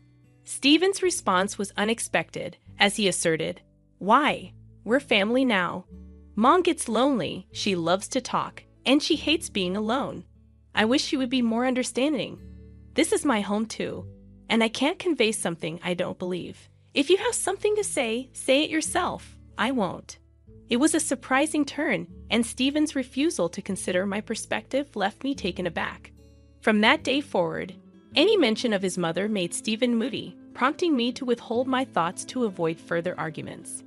Stephen's response was unexpected as he asserted, "Why? We're family now. Mom gets lonely, she loves to talk, and she hates being alone. I wish she would be more understanding. This is my home too, and I can't convey something I don't believe. If you have something to say it yourself. I won't." It was a surprising turn, and Stephen's refusal to consider my perspective left me taken aback. From that day forward, any mention of his mother made Stephen moody, prompting me to withhold my thoughts to avoid further arguments.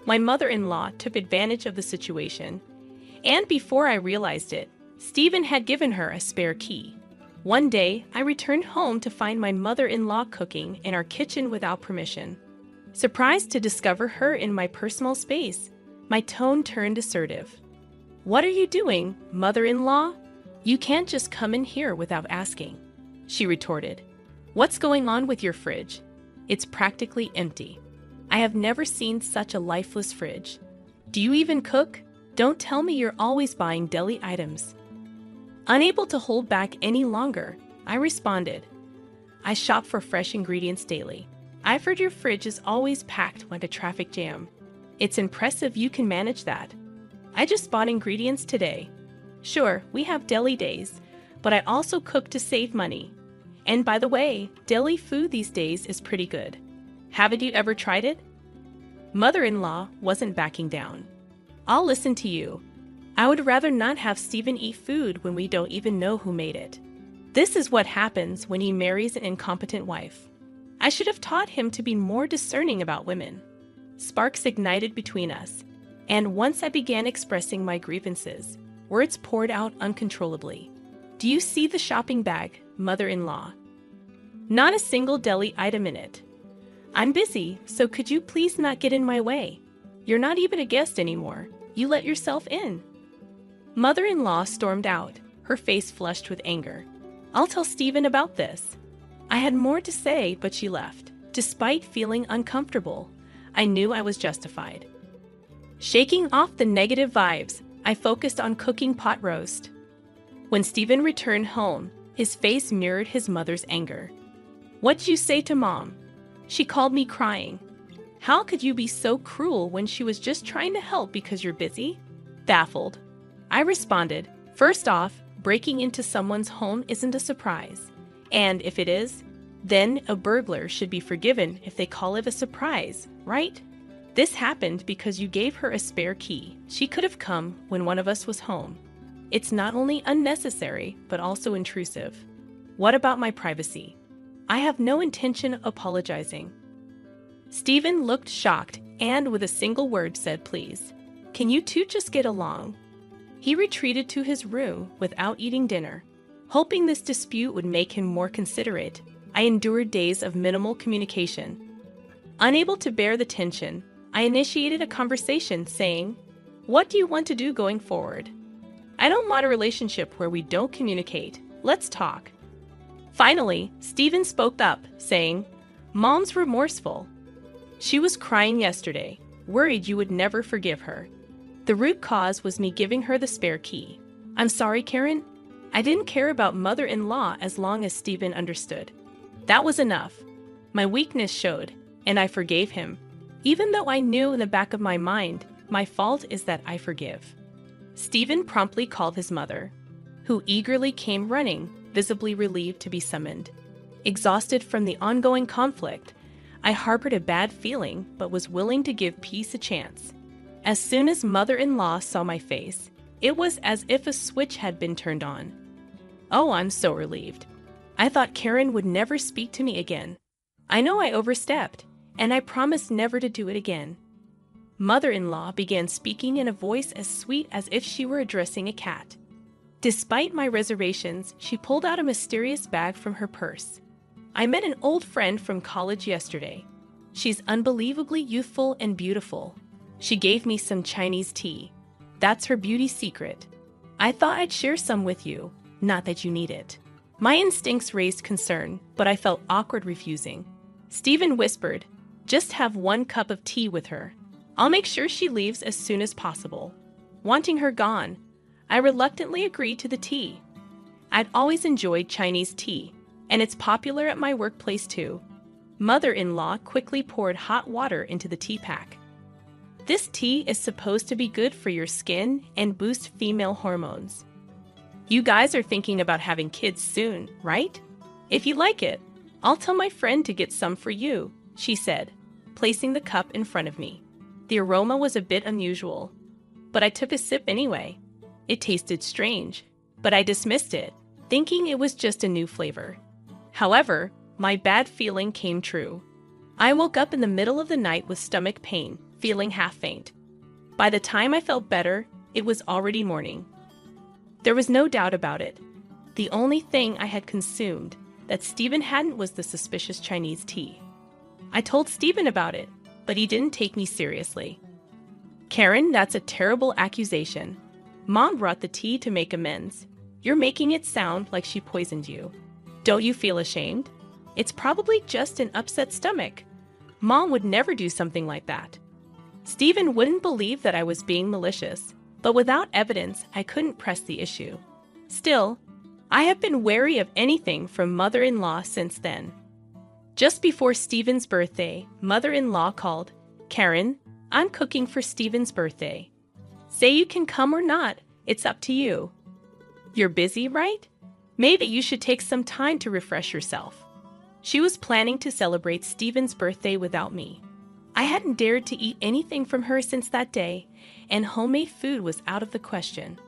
My mother-in-law took advantage of the situation, and before I realized it, Stephen had given her a spare key. One day, I returned home to find my mother-in-law cooking in our kitchen without permission. Surprised to discover her in my personal space, my tone turned assertive. "What are you doing, mother-in-law? You can't just come in here without asking," she retorted. "What's going on with your fridge? It's practically empty. I have never seen such a lifeless fridge. Do you even cook? Don't tell me you're always buying deli items." Unable to hold back any longer, I responded, I shop for fresh ingredients daily. I've heard your fridge is always packed like a traffic jam. It's impressive you can manage that. I just bought ingredients today. Sure, we have deli days, but I also cook to save money. And by the way, deli food these days is pretty good. Haven't you ever tried it? Mother-in-law wasn't backing down. I'll listen to you. I would rather not have Stephen eat food when we don't even know who made it. This is what happens when he marries an incompetent wife. I should have taught him to be more discerning about women. Sparks ignited between us, and once I began expressing my grievances, words poured out uncontrollably. Do you see the shopping bag, mother-in-law? Not a single deli item in it. I'm busy, so could you please not get in my way? You're not even a guest anymore. You let yourself in. Mother-in-law stormed out, her face flushed with anger. I'll tell Stephen about this. I had more to say, but she left. Despite feeling uncomfortable, I knew I was justified. Shaking off the negative vibes, I focused on cooking pot roast. When Stephen returned home, his face mirrored his mother's anger. What'd you say to Mom? She called me crying. How could you be so cruel when she was just trying to help because you're busy? Baffled, I responded, first off, breaking into someone's home isn't a surprise. And if it is, then a burglar should be forgiven if they call it a surprise, right? This happened because you gave her a spare key. She could have come when one of us was home. It's not only unnecessary, but also intrusive. What about my privacy? I have no intention of apologizing. Stephen looked shocked and with a single word said, please. Can you two just get along? He retreated to his room without eating dinner. Hoping this dispute would make him more considerate, I endured days of minimal communication. Unable to bear the tension, I initiated a conversation saying, what do you want to do going forward? I don't want a relationship where we don't communicate. Let's talk. Finally, Stephen spoke up, saying, Mom's remorseful. She was crying yesterday, worried you would never forgive her. The root cause was me giving her the spare key. I'm sorry, Karen. I didn't care about mother-in-law as long as Stephen understood. That was enough. My weakness showed, and I forgave him. Even though I knew in the back of my mind, my fault is that I forgive. Stephen promptly called his mother, who eagerly came running, visibly relieved to be summoned. Exhausted from the ongoing conflict, I harbored a bad feeling but was willing to give peace a chance. As soon as mother-in-law saw my face, it was as if a switch had been turned on. Oh, I'm so relieved. I thought Karen would never speak to me again. I know I overstepped, and I promised never to do it again. Mother-in-law began speaking in a voice as sweet as if she were addressing a cat. Despite my reservations, she pulled out a mysterious bag from her purse. I met an old friend from college yesterday. She's unbelievably youthful and beautiful. She gave me some Chinese tea. That's her beauty secret. I thought I'd share some with you, not that you need it. My instincts raised concern, but I felt awkward refusing. Stephen whispered, just have 1 cup of tea with her. I'll make sure she leaves as soon as possible. Wanting her gone, I reluctantly agreed to the tea. I'd always enjoyed Chinese tea, and it's popular at my workplace too. Mother-in-law quickly poured hot water into the tea pack. This tea is supposed to be good for your skin and boost female hormones. You guys are thinking about having kids soon, right? If you like it, I'll tell my friend to get some for you, she said, placing the cup in front of me. The aroma was a bit unusual, but I took a sip anyway. It tasted strange, but I dismissed it, thinking it was just a new flavor. However, my bad feeling came true. I woke up in the middle of the night with stomach pain, feeling half faint. By the time I felt better, it was already morning. There was no doubt about it. The only thing I had consumed that Stephen hadn't was the suspicious Chinese tea. I told Stephen about it, but he didn't take me seriously. Karen, that's a terrible accusation. Mom brought the tea to make amends. You're making it sound like she poisoned you. Don't you feel ashamed? It's probably just an upset stomach. Mom would never do something like that. Stephen wouldn't believe that I was being malicious, but without evidence, I couldn't press the issue. Still, I have been wary of anything from mother-in-law since then. Just before Stephen's birthday, mother-in-law called. "Karen, I'm cooking for Stephen's birthday. Say you can come or not, it's up to you. You're busy, right? Maybe you should take some time to refresh yourself." She was planning to celebrate Stephen's birthday without me. I hadn't dared to eat anything from her since that day, and homemade food was out of the question.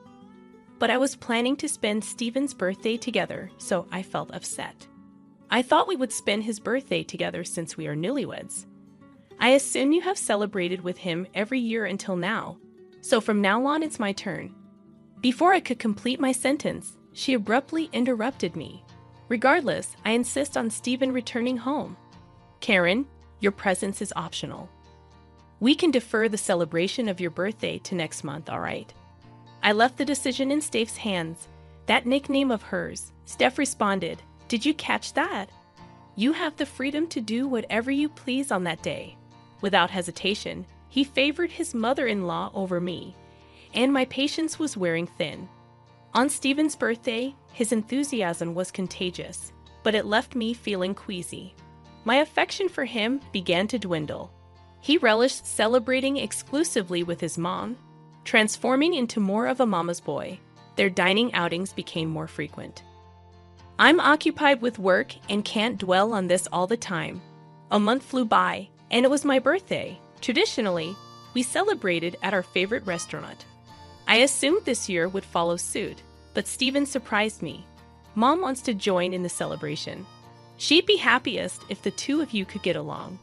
But I was planning to spend Stephen's birthday together, so I felt upset. I thought we would spend his birthday together since we are newlyweds. I assume you have celebrated with him every year until now, so from now on it's my turn. Before I could complete my sentence, she abruptly interrupted me. Regardless, I insist on Stephen returning home. "Karen, your presence is optional. We can defer the celebration of your birthday to next month, all right?" I left the decision in Steph's hands. That nickname of hers, Steph responded, "Did you catch that? You have the freedom to do whatever you please on that day." Without hesitation, he favored his mother-in-law over me, and my patience was wearing thin. On Stephen's birthday, his enthusiasm was contagious, but it left me feeling queasy. My affection for him began to dwindle. He relished celebrating exclusively with his mom, transforming into more of a mama's boy. Their dining outings became more frequent. I'm occupied with work and can't dwell on this all the time. A month flew by, and it was my birthday. Traditionally, we celebrated at our favorite restaurant. I assumed this year would follow suit, but Stephen surprised me. "Mom wants to join in the celebration. She'd be happiest if the two of you could get along."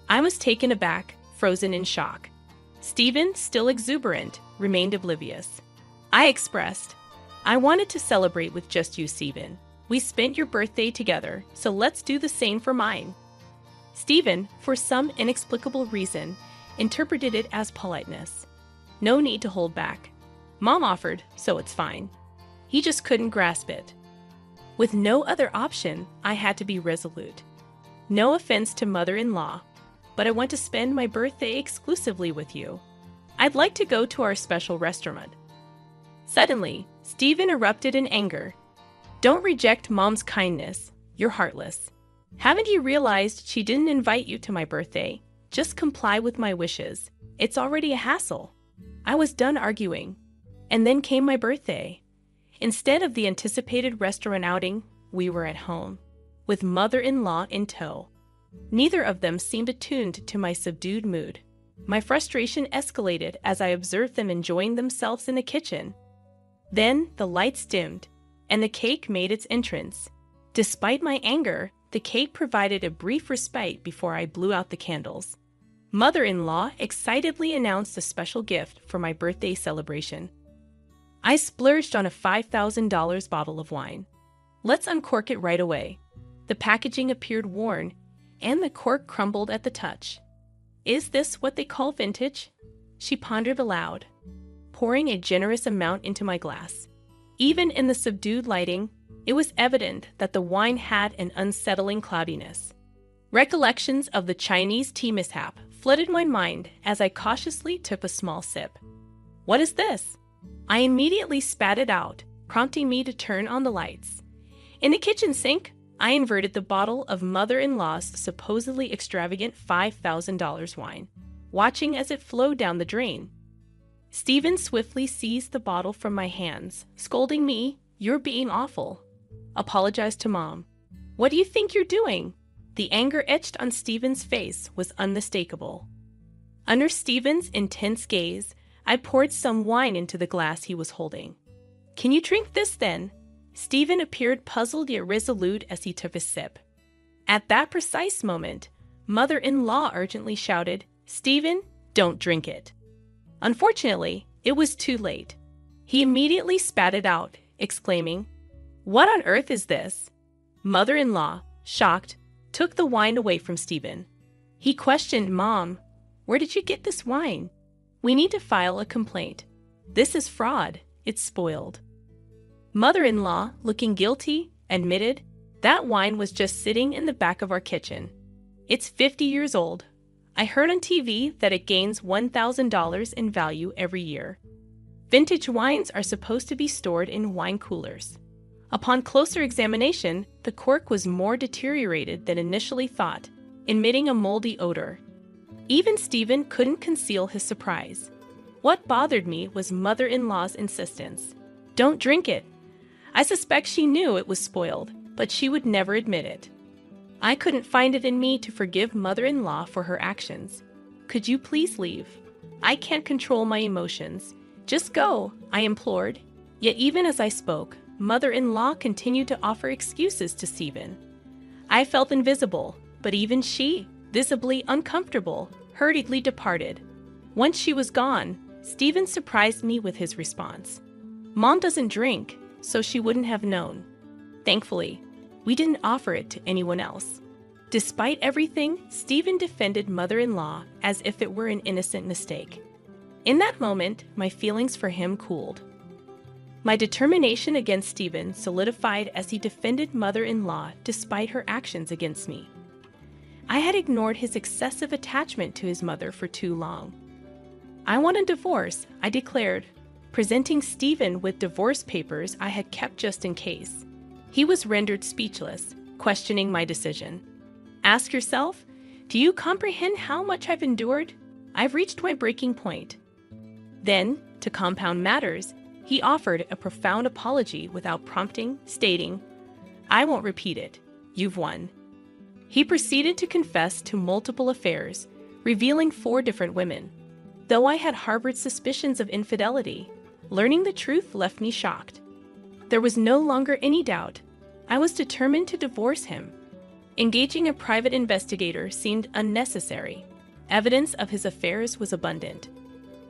I was taken aback, frozen in shock. Stephen, still exuberant, remained oblivious. I expressed, "I wanted to celebrate with just you, Stephen. We spent your birthday together, so let's do the same for mine." Stephen, for some inexplicable reason, interpreted it as politeness. No need to hold back. Mom offered, so it's fine. He just couldn't grasp it. With no other option, I had to be resolute. "No offense to mother-in-law, but I want to spend my birthday exclusively with you. I'd like to go to our special restaurant." Suddenly, Stephen erupted in anger. "Don't reject Mom's kindness. You're heartless. Haven't you realized she didn't invite you to my birthday? Just comply with my wishes. It's already a hassle." I was done arguing. And then came my birthday. Instead of the anticipated restaurant outing, we were at home, with mother-in-law in tow. Neither of them seemed attuned to my subdued mood. My frustration escalated as I observed them enjoying themselves in the kitchen. Then the lights dimmed, and the cake made its entrance. Despite my anger, the cake provided a brief respite before I blew out the candles. Mother-in-law excitedly announced a special gift for my birthday celebration. I splurged on a $5,000 bottle of wine. "Let's uncork it right away." The packaging appeared worn, and the cork crumbled at the touch. "Is this what they call vintage?" She pondered aloud, pouring a generous amount into my glass. Even in the subdued lighting, it was evident that the wine had an unsettling cloudiness. Recollections of the Chinese tea mishap flooded my mind as I cautiously took a small sip. "What is this?" I immediately spat it out, prompting me to turn on the lights. In the kitchen sink, I inverted the bottle of mother-in-law's supposedly extravagant $5,000 wine, watching as it flowed down the drain. Stephen swiftly seized the bottle from my hands, scolding me, "You're being awful." Apologized to Mom. "What do you think you're doing?" The anger etched on Stephen's face was unmistakable. Under Stephen's intense gaze, I poured some wine into the glass he was holding. "Can you drink this then?" Stephen appeared puzzled yet resolute as he took a sip. At that precise moment, mother-in-law urgently shouted, "Stephen, don't drink it." Unfortunately, it was too late. He immediately spat it out, exclaiming, "What on earth is this?" Mother-in-law, shocked, took the wine away from Stephen. He questioned Mom, "Where did you get this wine? We need to file a complaint. This is fraud. It's spoiled." Mother-in-law, looking guilty, admitted, "That wine was just sitting in the back of our kitchen. It's 50 years old. I heard on TV that it gains $1,000 in value every year. Vintage wines are supposed to be stored in wine coolers. Upon closer examination, the cork was more deteriorated than initially thought, emitting a moldy odor. Even Stephen couldn't conceal his surprise. What bothered me was mother-in-law's insistence. "Don't drink it." I suspect she knew it was spoiled, but she would never admit it. I couldn't find it in me to forgive mother-in-law for her actions. "Could you please leave? I can't control my emotions. Just go," I implored. Yet even as I spoke, mother-in-law continued to offer excuses to Stephen. I felt invisible, but even she, visibly uncomfortable, hurriedly departed. Once she was gone, Stephen surprised me with his response. "Mom doesn't drink, so she wouldn't have known." Thankfully, we didn't offer it to anyone else. Despite everything, Stephen defended mother-in-law as if it were an innocent mistake. In that moment, my feelings for him cooled. My determination against Stephen solidified as he defended mother-in-law despite her actions against me. I had ignored his excessive attachment to his mother for too long. "I want a divorce," I declared, presenting Stephen with divorce papers I had kept just in case. He was rendered speechless, questioning my decision. "Ask yourself, do you comprehend how much I've endured? I've reached my breaking point." Then, to compound matters, he offered a profound apology without prompting, stating, "I won't repeat it. You've won." He proceeded to confess to multiple affairs, revealing 4 different women. Though I had harbored suspicions of infidelity, learning the truth left me shocked. There was no longer any doubt. I was determined to divorce him. Engaging a private investigator seemed unnecessary. Evidence of his affairs was abundant.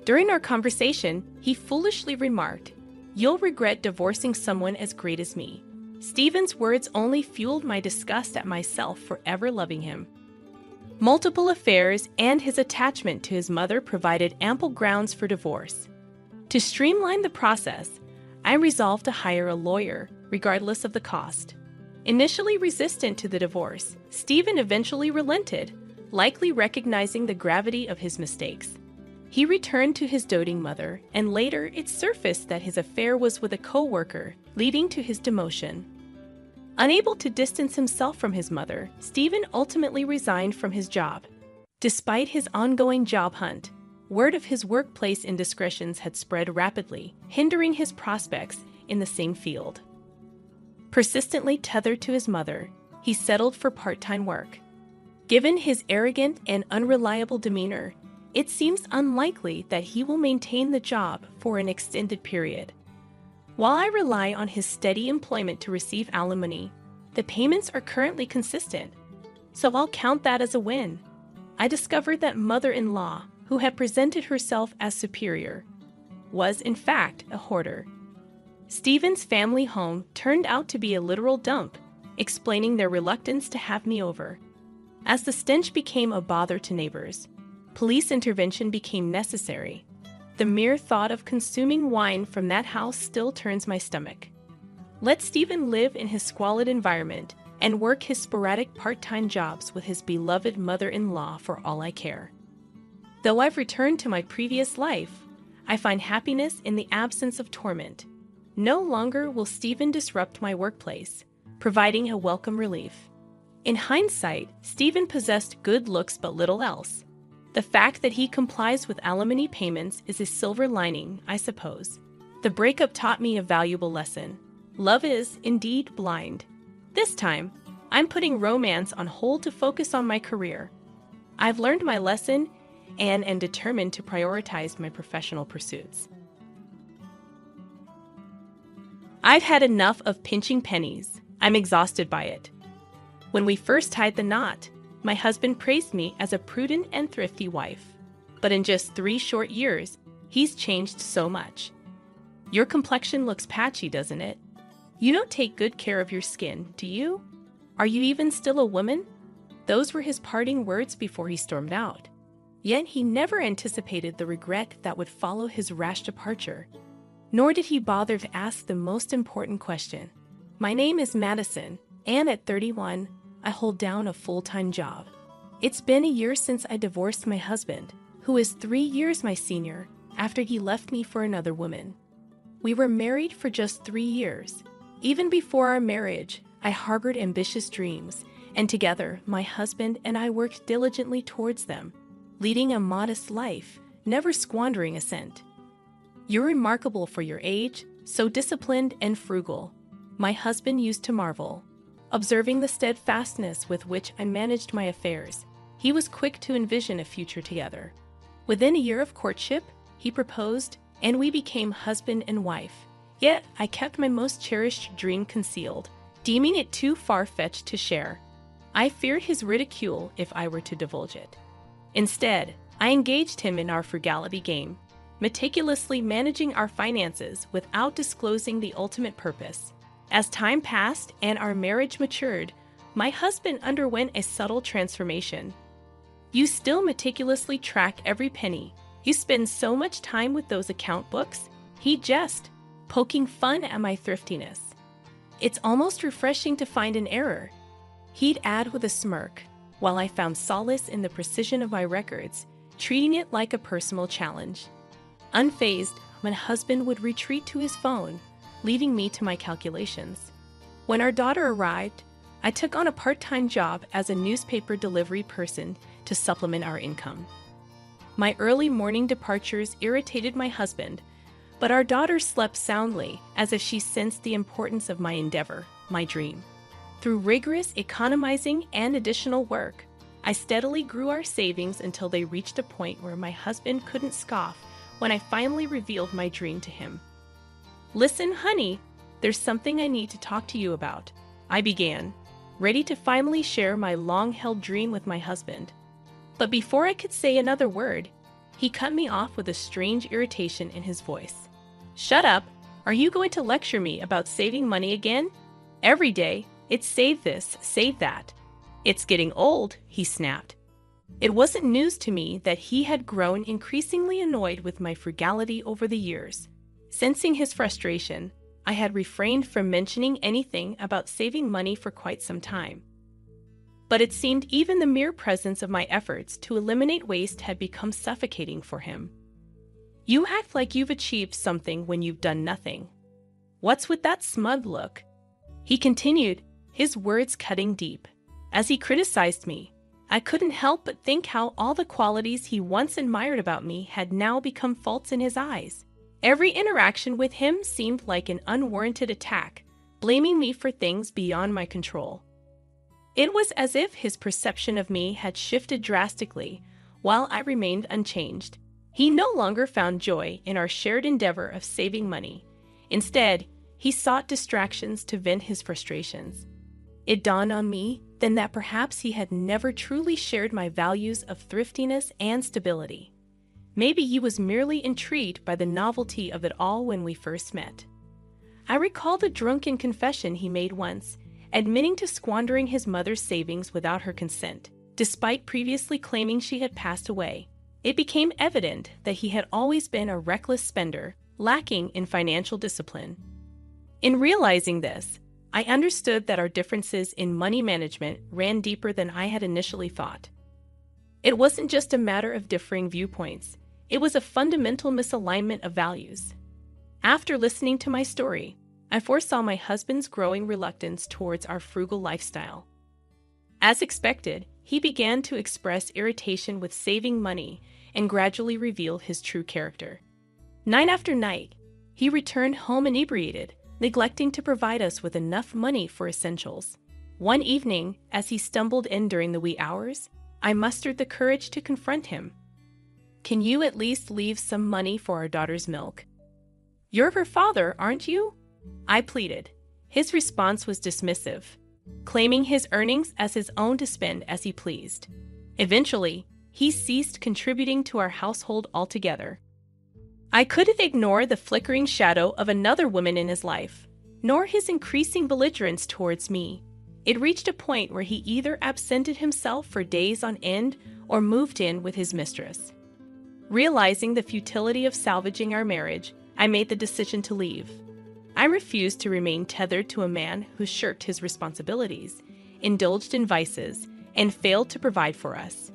During our conversation, he foolishly remarked, "You'll regret divorcing someone as great as me." Stephen's words only fueled my disgust at myself for ever loving him. Multiple affairs and his attachment to his mother provided ample grounds for divorce. To streamline the process, I resolved to hire a lawyer, regardless of the cost. Initially resistant to the divorce, Stephen eventually relented, likely recognizing the gravity of his mistakes. He returned to his doting mother, and later it surfaced that his affair was with a co-worker, leading to his demotion. Unable to distance himself from his mother, Stephen ultimately resigned from his job. Despite his ongoing job hunt, word of his workplace indiscretions had spread rapidly, hindering his prospects in the same field. Persistently tethered to his mother, he settled for part-time work. Given his arrogant and unreliable demeanor, it seems unlikely that he will maintain the job for an extended period. While I rely on his steady employment to receive alimony, the payments are currently consistent, so I'll count that as a win. I discovered that mother-in-law, who had presented herself as superior, was in fact a hoarder. Stephen's family home turned out to be a literal dump, explaining their reluctance to have me over. As the stench became a bother to neighbors, police intervention became necessary. The mere thought of consuming wine from that house still turns my stomach. Let Stephen live in his squalid environment and work his sporadic part-time jobs with his beloved mother-in-law for all I care. Though I've returned to my previous life, I find happiness in the absence of torment. No longer will Stephen disrupt my workplace, providing a welcome relief. In hindsight, Stephen possessed good looks but little else. The fact that he complies with alimony payments is a silver lining, I suppose. The breakup taught me a valuable lesson. Love is, indeed, blind. This time, I'm putting romance on hold to focus on my career. I've learned my lesson and am determined to prioritize my professional pursuits. I've had enough of pinching pennies. I'm exhausted by it. When we first tied the knot, my husband praised me as a prudent and thrifty wife. But in just 3 short years, he's changed so much. Your complexion looks patchy, doesn't it? You don't take good care of your skin, do you? Are you even still a woman? Those were his parting words before he stormed out. Yet he never anticipated the regret that would follow his rash departure. Nor did he bother to ask the most important question. My name is Madison, and at 31, I hold down a full-time job. It's been a year since I divorced my husband, who is 3 years my senior, after he left me for another woman. We were married for just 3 years, Even before our marriage, I harbored ambitious dreams, and together, my husband and I worked diligently towards them, leading a modest life, never squandering a cent. You're remarkable for your age, so disciplined and frugal, my husband used to marvel. Observing the steadfastness with which I managed my affairs, he was quick to envision a future together. Within a year of courtship, he proposed, and we became husband and wife. Yet, I kept my most cherished dream concealed, deeming it too far-fetched to share. I feared his ridicule if I were to divulge it. Instead, I engaged him in our frugality game, meticulously managing our finances without disclosing the ultimate purpose. As time passed and our marriage matured, my husband underwent a subtle transformation. You still meticulously track every penny. You spend so much time with those account books. He jest, poking fun at my thriftiness. It's almost refreshing to find an error. He'd add with a smirk, while I found solace in the precision of my records, treating it like a personal challenge. Unfazed, my husband would retreat to his phone, leaving me to my calculations. When our daughter arrived, I took on a part-time job as a newspaper delivery person to supplement our income. My early morning departures irritated my husband, but our daughter slept soundly, as if she sensed the importance of my endeavor, my dream. Through rigorous economizing and additional work, I steadily grew our savings until they reached a point where my husband couldn't scoff when I finally revealed my dream to him. "Listen, honey, there's something I need to talk to you about," I began, ready to finally share my long-held dream with my husband. But before I could say another word, he cut me off with a strange irritation in his voice. "Shut up! Are you going to lecture me about saving money again? Every day, it's save this, save that. It's getting old," he snapped. It wasn't news to me that he had grown increasingly annoyed with my frugality over the years. Sensing his frustration, I had refrained from mentioning anything about saving money for quite some time. But it seemed even the mere presence of my efforts to eliminate waste had become suffocating for him. "You act like you've achieved something when you've done nothing. What's with that smug look?" he continued, his words cutting deep. As he criticized me, I couldn't help but think how all the qualities he once admired about me had now become faults in his eyes. Every interaction with him seemed like an unwarranted attack, blaming me for things beyond my control. It was as if his perception of me had shifted drastically, while I remained unchanged. He no longer found joy in our shared endeavor of saving money. Instead, he sought distractions to vent his frustrations. It dawned on me then that perhaps he had never truly shared my values of thriftiness and stability. Maybe he was merely intrigued by the novelty of it all when we first met. I recall the drunken confession he made once, admitting to squandering his mother's savings without her consent, despite previously claiming she had passed away. It became evident that he had always been a reckless spender, lacking in financial discipline. In realizing this, I understood that our differences in money management ran deeper than I had initially thought. It wasn't just a matter of differing viewpoints, it was a fundamental misalignment of values. After listening to my story, I foresaw my husband's growing reluctance towards our frugal lifestyle. As expected, he began to express irritation with saving money and gradually revealed his true character. Night after night, he returned home inebriated, neglecting to provide us with enough money for essentials. One evening, as he stumbled in during the wee hours, I mustered the courage to confront him. "Can you at least leave some money for our daughter's milk? You're her father, aren't you?" I pleaded. His response was dismissive, claiming his earnings as his own to spend as he pleased. Eventually, he ceased contributing to our household altogether. I couldn't ignore the flickering shadow of another woman in his life, nor his increasing belligerence towards me. It reached a point where he either absented himself for days on end or moved in with his mistress. Realizing the futility of salvaging our marriage, I made the decision to leave. I refused to remain tethered to a man who shirked his responsibilities, indulged in vices, and failed to provide for us.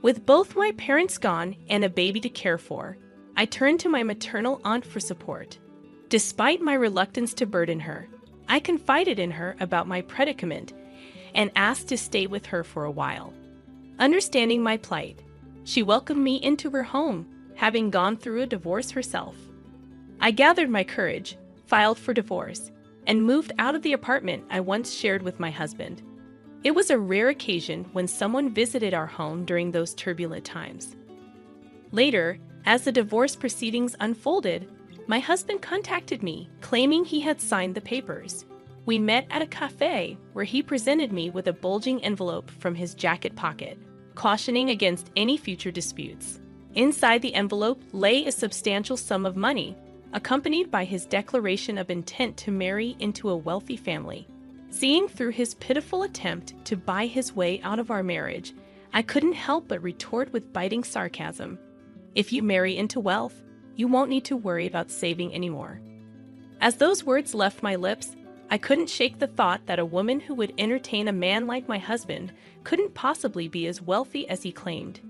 With both my parents gone and a baby to care for, I turned to my maternal aunt for support. Despite my reluctance to burden her, I confided in her about my predicament and asked to stay with her for a while. Understanding my plight, she welcomed me into her home, having gone through a divorce herself. I gathered my courage, filed for divorce, and moved out of the apartment I once shared with my husband. It was a rare occasion when someone visited our home during those turbulent times. Later, as the divorce proceedings unfolded, my husband contacted me, claiming he had signed the papers. We met at a cafe where he presented me with a bulging envelope from his jacket pocket, cautioning against any future disputes. Inside the envelope lay a substantial sum of money, accompanied by his declaration of intent to marry into a wealthy family. Seeing through his pitiful attempt to buy his way out of our marriage, I couldn't help but retort with biting sarcasm. If you marry into wealth, you won't need to worry about saving anymore. As those words left my lips, I couldn't shake the thought that a woman who would entertain a man like my husband couldn't possibly be as wealthy as he claimed.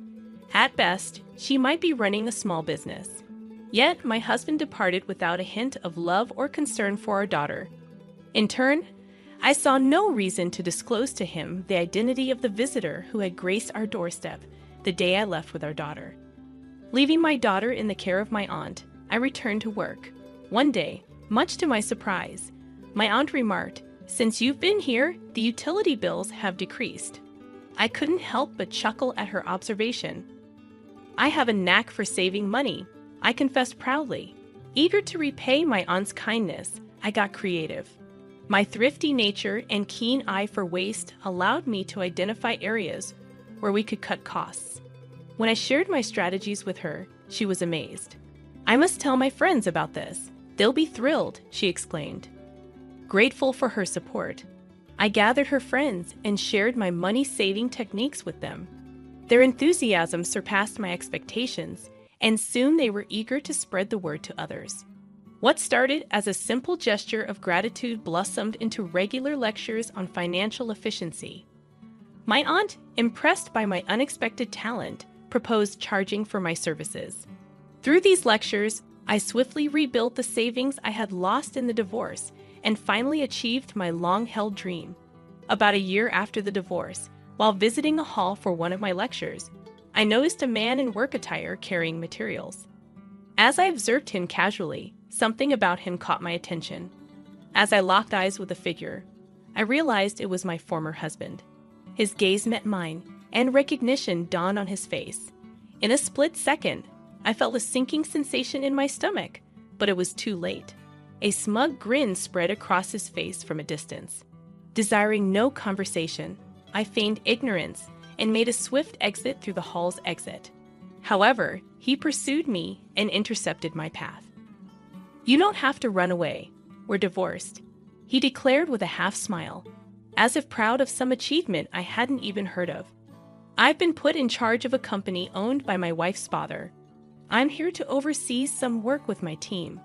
At best, she might be running a small business. Yet, my husband departed without a hint of love or concern for our daughter. In turn, I saw no reason to disclose to him the identity of the visitor who had graced our doorstep the day I left with our daughter. Leaving my daughter in the care of my aunt, I returned to work. One day, much to my surprise, my aunt remarked, "Since you've been here, the utility bills have decreased." I couldn't help but chuckle at her observation. I have a knack for saving money, I confessed proudly. Eager to repay my aunt's kindness, I got creative. My thrifty nature and keen eye for waste allowed me to identify areas where we could cut costs. When I shared my strategies with her, she was amazed. "I must tell my friends about this. They'll be thrilled," she exclaimed. Grateful for her support, I gathered her friends and shared my money-saving techniques with them. Their enthusiasm surpassed my expectations, and soon they were eager to spread the word to others. What started as a simple gesture of gratitude blossomed into regular lectures on financial efficiency. My aunt, impressed by my unexpected talent, proposed charging for my services. Through these lectures, I swiftly rebuilt the savings I had lost in the divorce and finally achieved my long-held dream. About a year after the divorce, while visiting a hall for one of my lectures, I noticed a man in work attire carrying materials. As I observed him casually, something about him caught my attention. As I locked eyes with the figure, I realized it was my former husband. His gaze met mine, and recognition dawned on his face. In a split second, I felt a sinking sensation in my stomach, but it was too late. A smug grin spread across his face from a distance. Desiring no conversation, I feigned ignorance and made a swift exit through the hall's exit. However, he pursued me and intercepted my path. "You don't have to run away. We're divorced," he declared with a half smile, as if proud of some achievement I hadn't even heard of. "I've been put in charge of a company owned by my wife's father. I'm here to oversee some work with my team.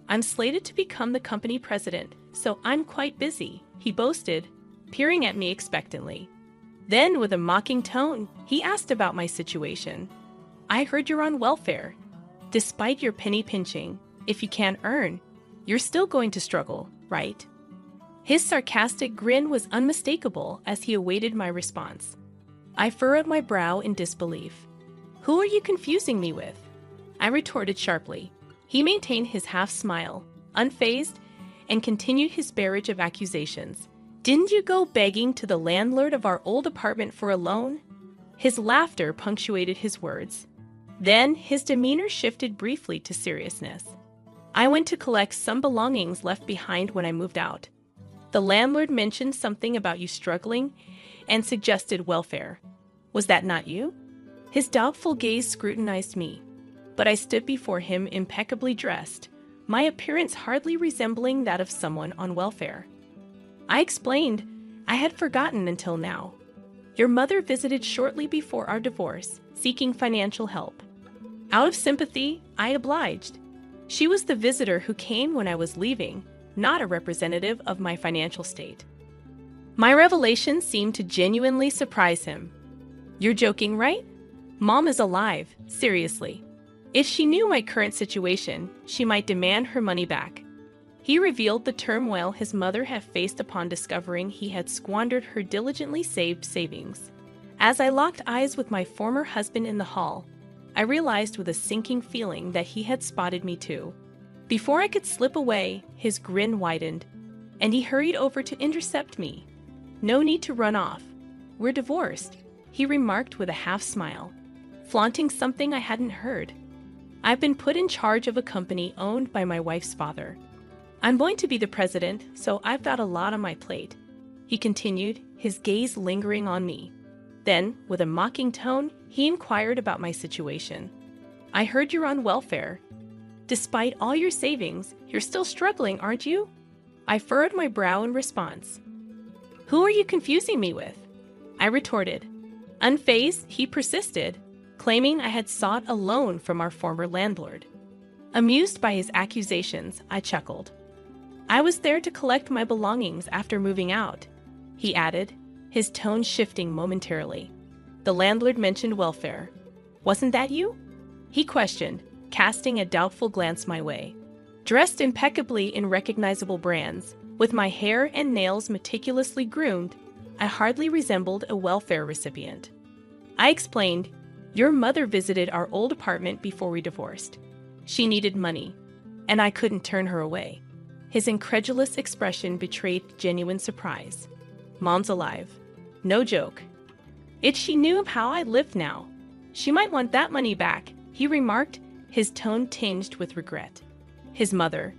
I'm slated to become the company president, so I'm quite busy," he boasted, peering at me expectantly. Then, with a mocking tone, he asked about my situation. "I heard you're on welfare. Despite your penny pinching, if you can't earn, you're still going to struggle, right?" His sarcastic grin was unmistakable as he awaited my response. I furrowed my brow in disbelief. "Who are you confusing me with?" I retorted sharply. He maintained his half-smile, unfazed, and continued his barrage of accusations. "Didn't you go begging to the landlord of our old apartment for a loan?" His laughter punctuated his words. Then his demeanor shifted briefly to seriousness. "I went to collect some belongings left behind when I moved out. The landlord mentioned something about you struggling and suggested welfare. Was that not you?" His doubtful gaze scrutinized me, but I stood before him impeccably dressed, my appearance hardly resembling that of someone on welfare. I explained I had forgotten until now. "Your mother visited shortly before our divorce, seeking financial help. Out of sympathy, I obliged. She was the visitor who came when I was leaving, not a representative of my financial state." My revelation seemed to genuinely surprise him. "You're joking, right? Mom is alive, seriously. If she knew my current situation, she might demand her money back." He revealed the turmoil his mother had faced upon discovering he had squandered her diligently saved savings. As I locked eyes with my former husband in the hall, I realized with a sinking feeling that he had spotted me too. Before I could slip away, his grin widened, and he hurried over to intercept me. "No need to run off. We're divorced," he remarked with a half-smile, flaunting something I hadn't heard. "I've been put in charge of a company owned by my wife's father. I'm going to be the president, so I've got a lot on my plate," he continued, his gaze lingering on me. Then, with a mocking tone, he inquired about my situation. "I heard you're on welfare. Despite all your savings, you're still struggling, aren't you?" I furrowed my brow in response. "Who are you confusing me with?" I retorted. Unfazed, he persisted, claiming I had sought a loan from our former landlord. Amused by his accusations, I chuckled. "I was there to collect my belongings after moving out," he added, his tone shifting momentarily. "The landlord mentioned welfare. Wasn't that you?" he questioned, casting a doubtful glance my way. Dressed impeccably in recognizable brands, with my hair and nails meticulously groomed, I hardly resembled a welfare recipient. I explained, "Your mother visited our old apartment before we divorced. She needed money, and I couldn't turn her away." His incredulous expression betrayed genuine surprise. "Mom's alive. No joke. It's she knew of how I lived now. She might want that money back," he remarked, his tone tinged with regret. His mother,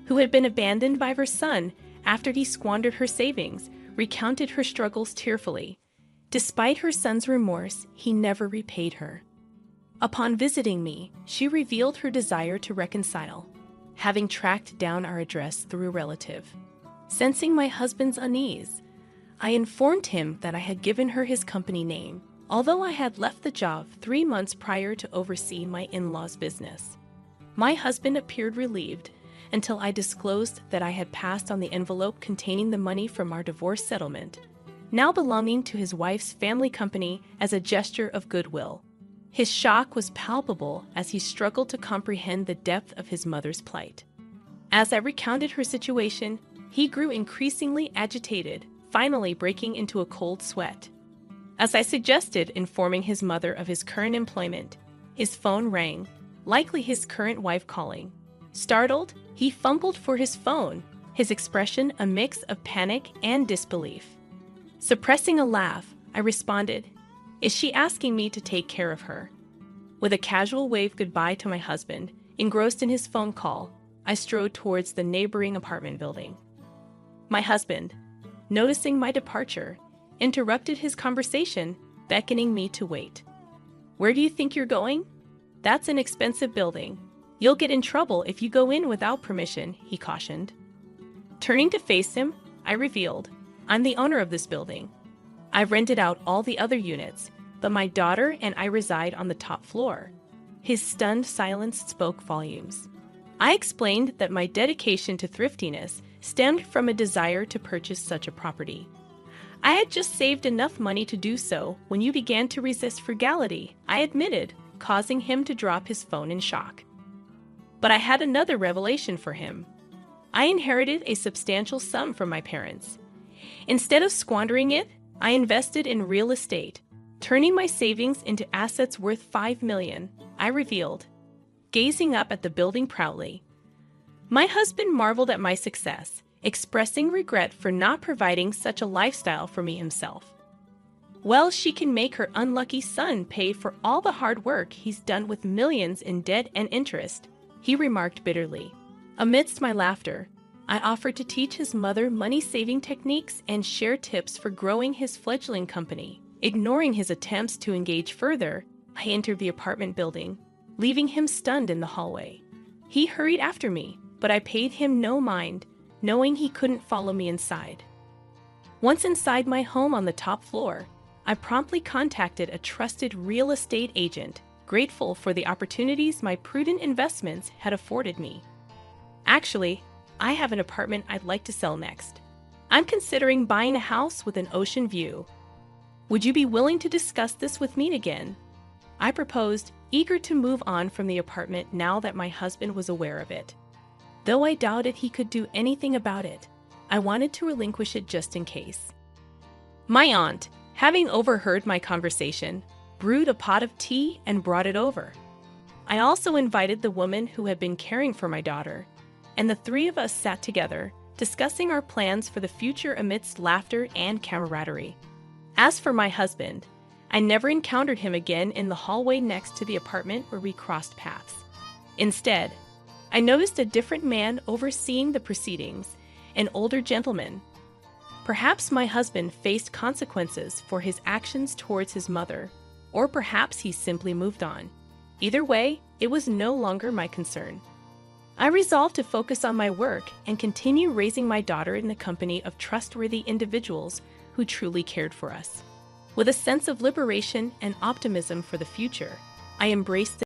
who had been abandoned by her son after he squandered her savings, recounted her struggles tearfully. Despite her son's remorse, he never repaid her. Upon visiting me, she revealed her desire to reconcile, having tracked down our address through a relative. Sensing my husband's unease, I informed him that I had given her his company name, although I had left the job 3 months prior to oversee my in-laws' business. My husband appeared relieved until I disclosed that I had passed on the envelope containing the money from our divorce settlement, now belonging to his wife's family company, as a gesture of goodwill. His shock was palpable as he struggled to comprehend the depth of his mother's plight. As I recounted her situation, he grew increasingly agitated, finally breaking into a cold sweat. As I suggested informing his mother of his current employment, his phone rang, likely his current wife calling. Startled, he fumbled for his phone, his expression a mix of panic and disbelief. Suppressing a laugh, I responded, "Is she asking me to take care of her?" With a casual wave goodbye to my husband, engrossed in his phone call, I strode towards the neighboring apartment building. My husband, noticing my departure, interrupted his conversation, beckoning me to wait. "Where do you think you're going? That's an expensive building. You'll get in trouble if you go in without permission," he cautioned. Turning to face him, I revealed, "I'm the owner of this building. I've rented out all the other units, but my daughter and I reside on the top floor." His stunned silence spoke volumes. I explained that my dedication to thriftiness stemmed from a desire to purchase such a property. "I had just saved enough money to do so when you began to resist frugality," I admitted, causing him to drop his phone in shock. But I had another revelation for him. I inherited a substantial sum from my parents. Instead of squandering it, I invested in real estate, turning my savings into assets worth $5 million, I revealed, gazing up at the building proudly. My husband marveled at my success, expressing regret for not providing such a lifestyle for me himself. "Well, she can make her unlucky son pay for all the hard work he's done with millions in debt and interest," he remarked bitterly. Amidst my laughter, I offered to teach his mother money-saving techniques and share tips for growing his fledgling company. Ignoring his attempts to engage further, I entered the apartment building, leaving him stunned in the hallway. He hurried after me, but I paid him no mind, knowing he couldn't follow me inside. Once inside my home on the top floor, I promptly contacted a trusted real estate agent, grateful for the opportunities my prudent investments had afforded me. "Actually, I have an apartment I'd like to sell next. I'm considering buying a house with an ocean view. Would you be willing to discuss this with me again?" I proposed, eager to move on from the apartment now that my husband was aware of it. Though I doubted he could do anything about it, I wanted to relinquish it just in case. My aunt, having overheard my conversation, brewed a pot of tea and brought it over. I also invited the woman who had been caring for my daughter, and the three of us sat together, discussing our plans for the future amidst laughter and camaraderie. As for my husband, I never encountered him again in the hallway next to the apartment where we crossed paths. Instead, I noticed a different man overseeing the proceedings, an older gentleman. Perhaps my husband faced consequences for his actions towards his mother, or perhaps he simply moved on. Either way, it was no longer my concern. I resolved to focus on my work and continue raising my daughter in the company of trustworthy individuals who truly cared for us. With a sense of liberation and optimism for the future, I embraced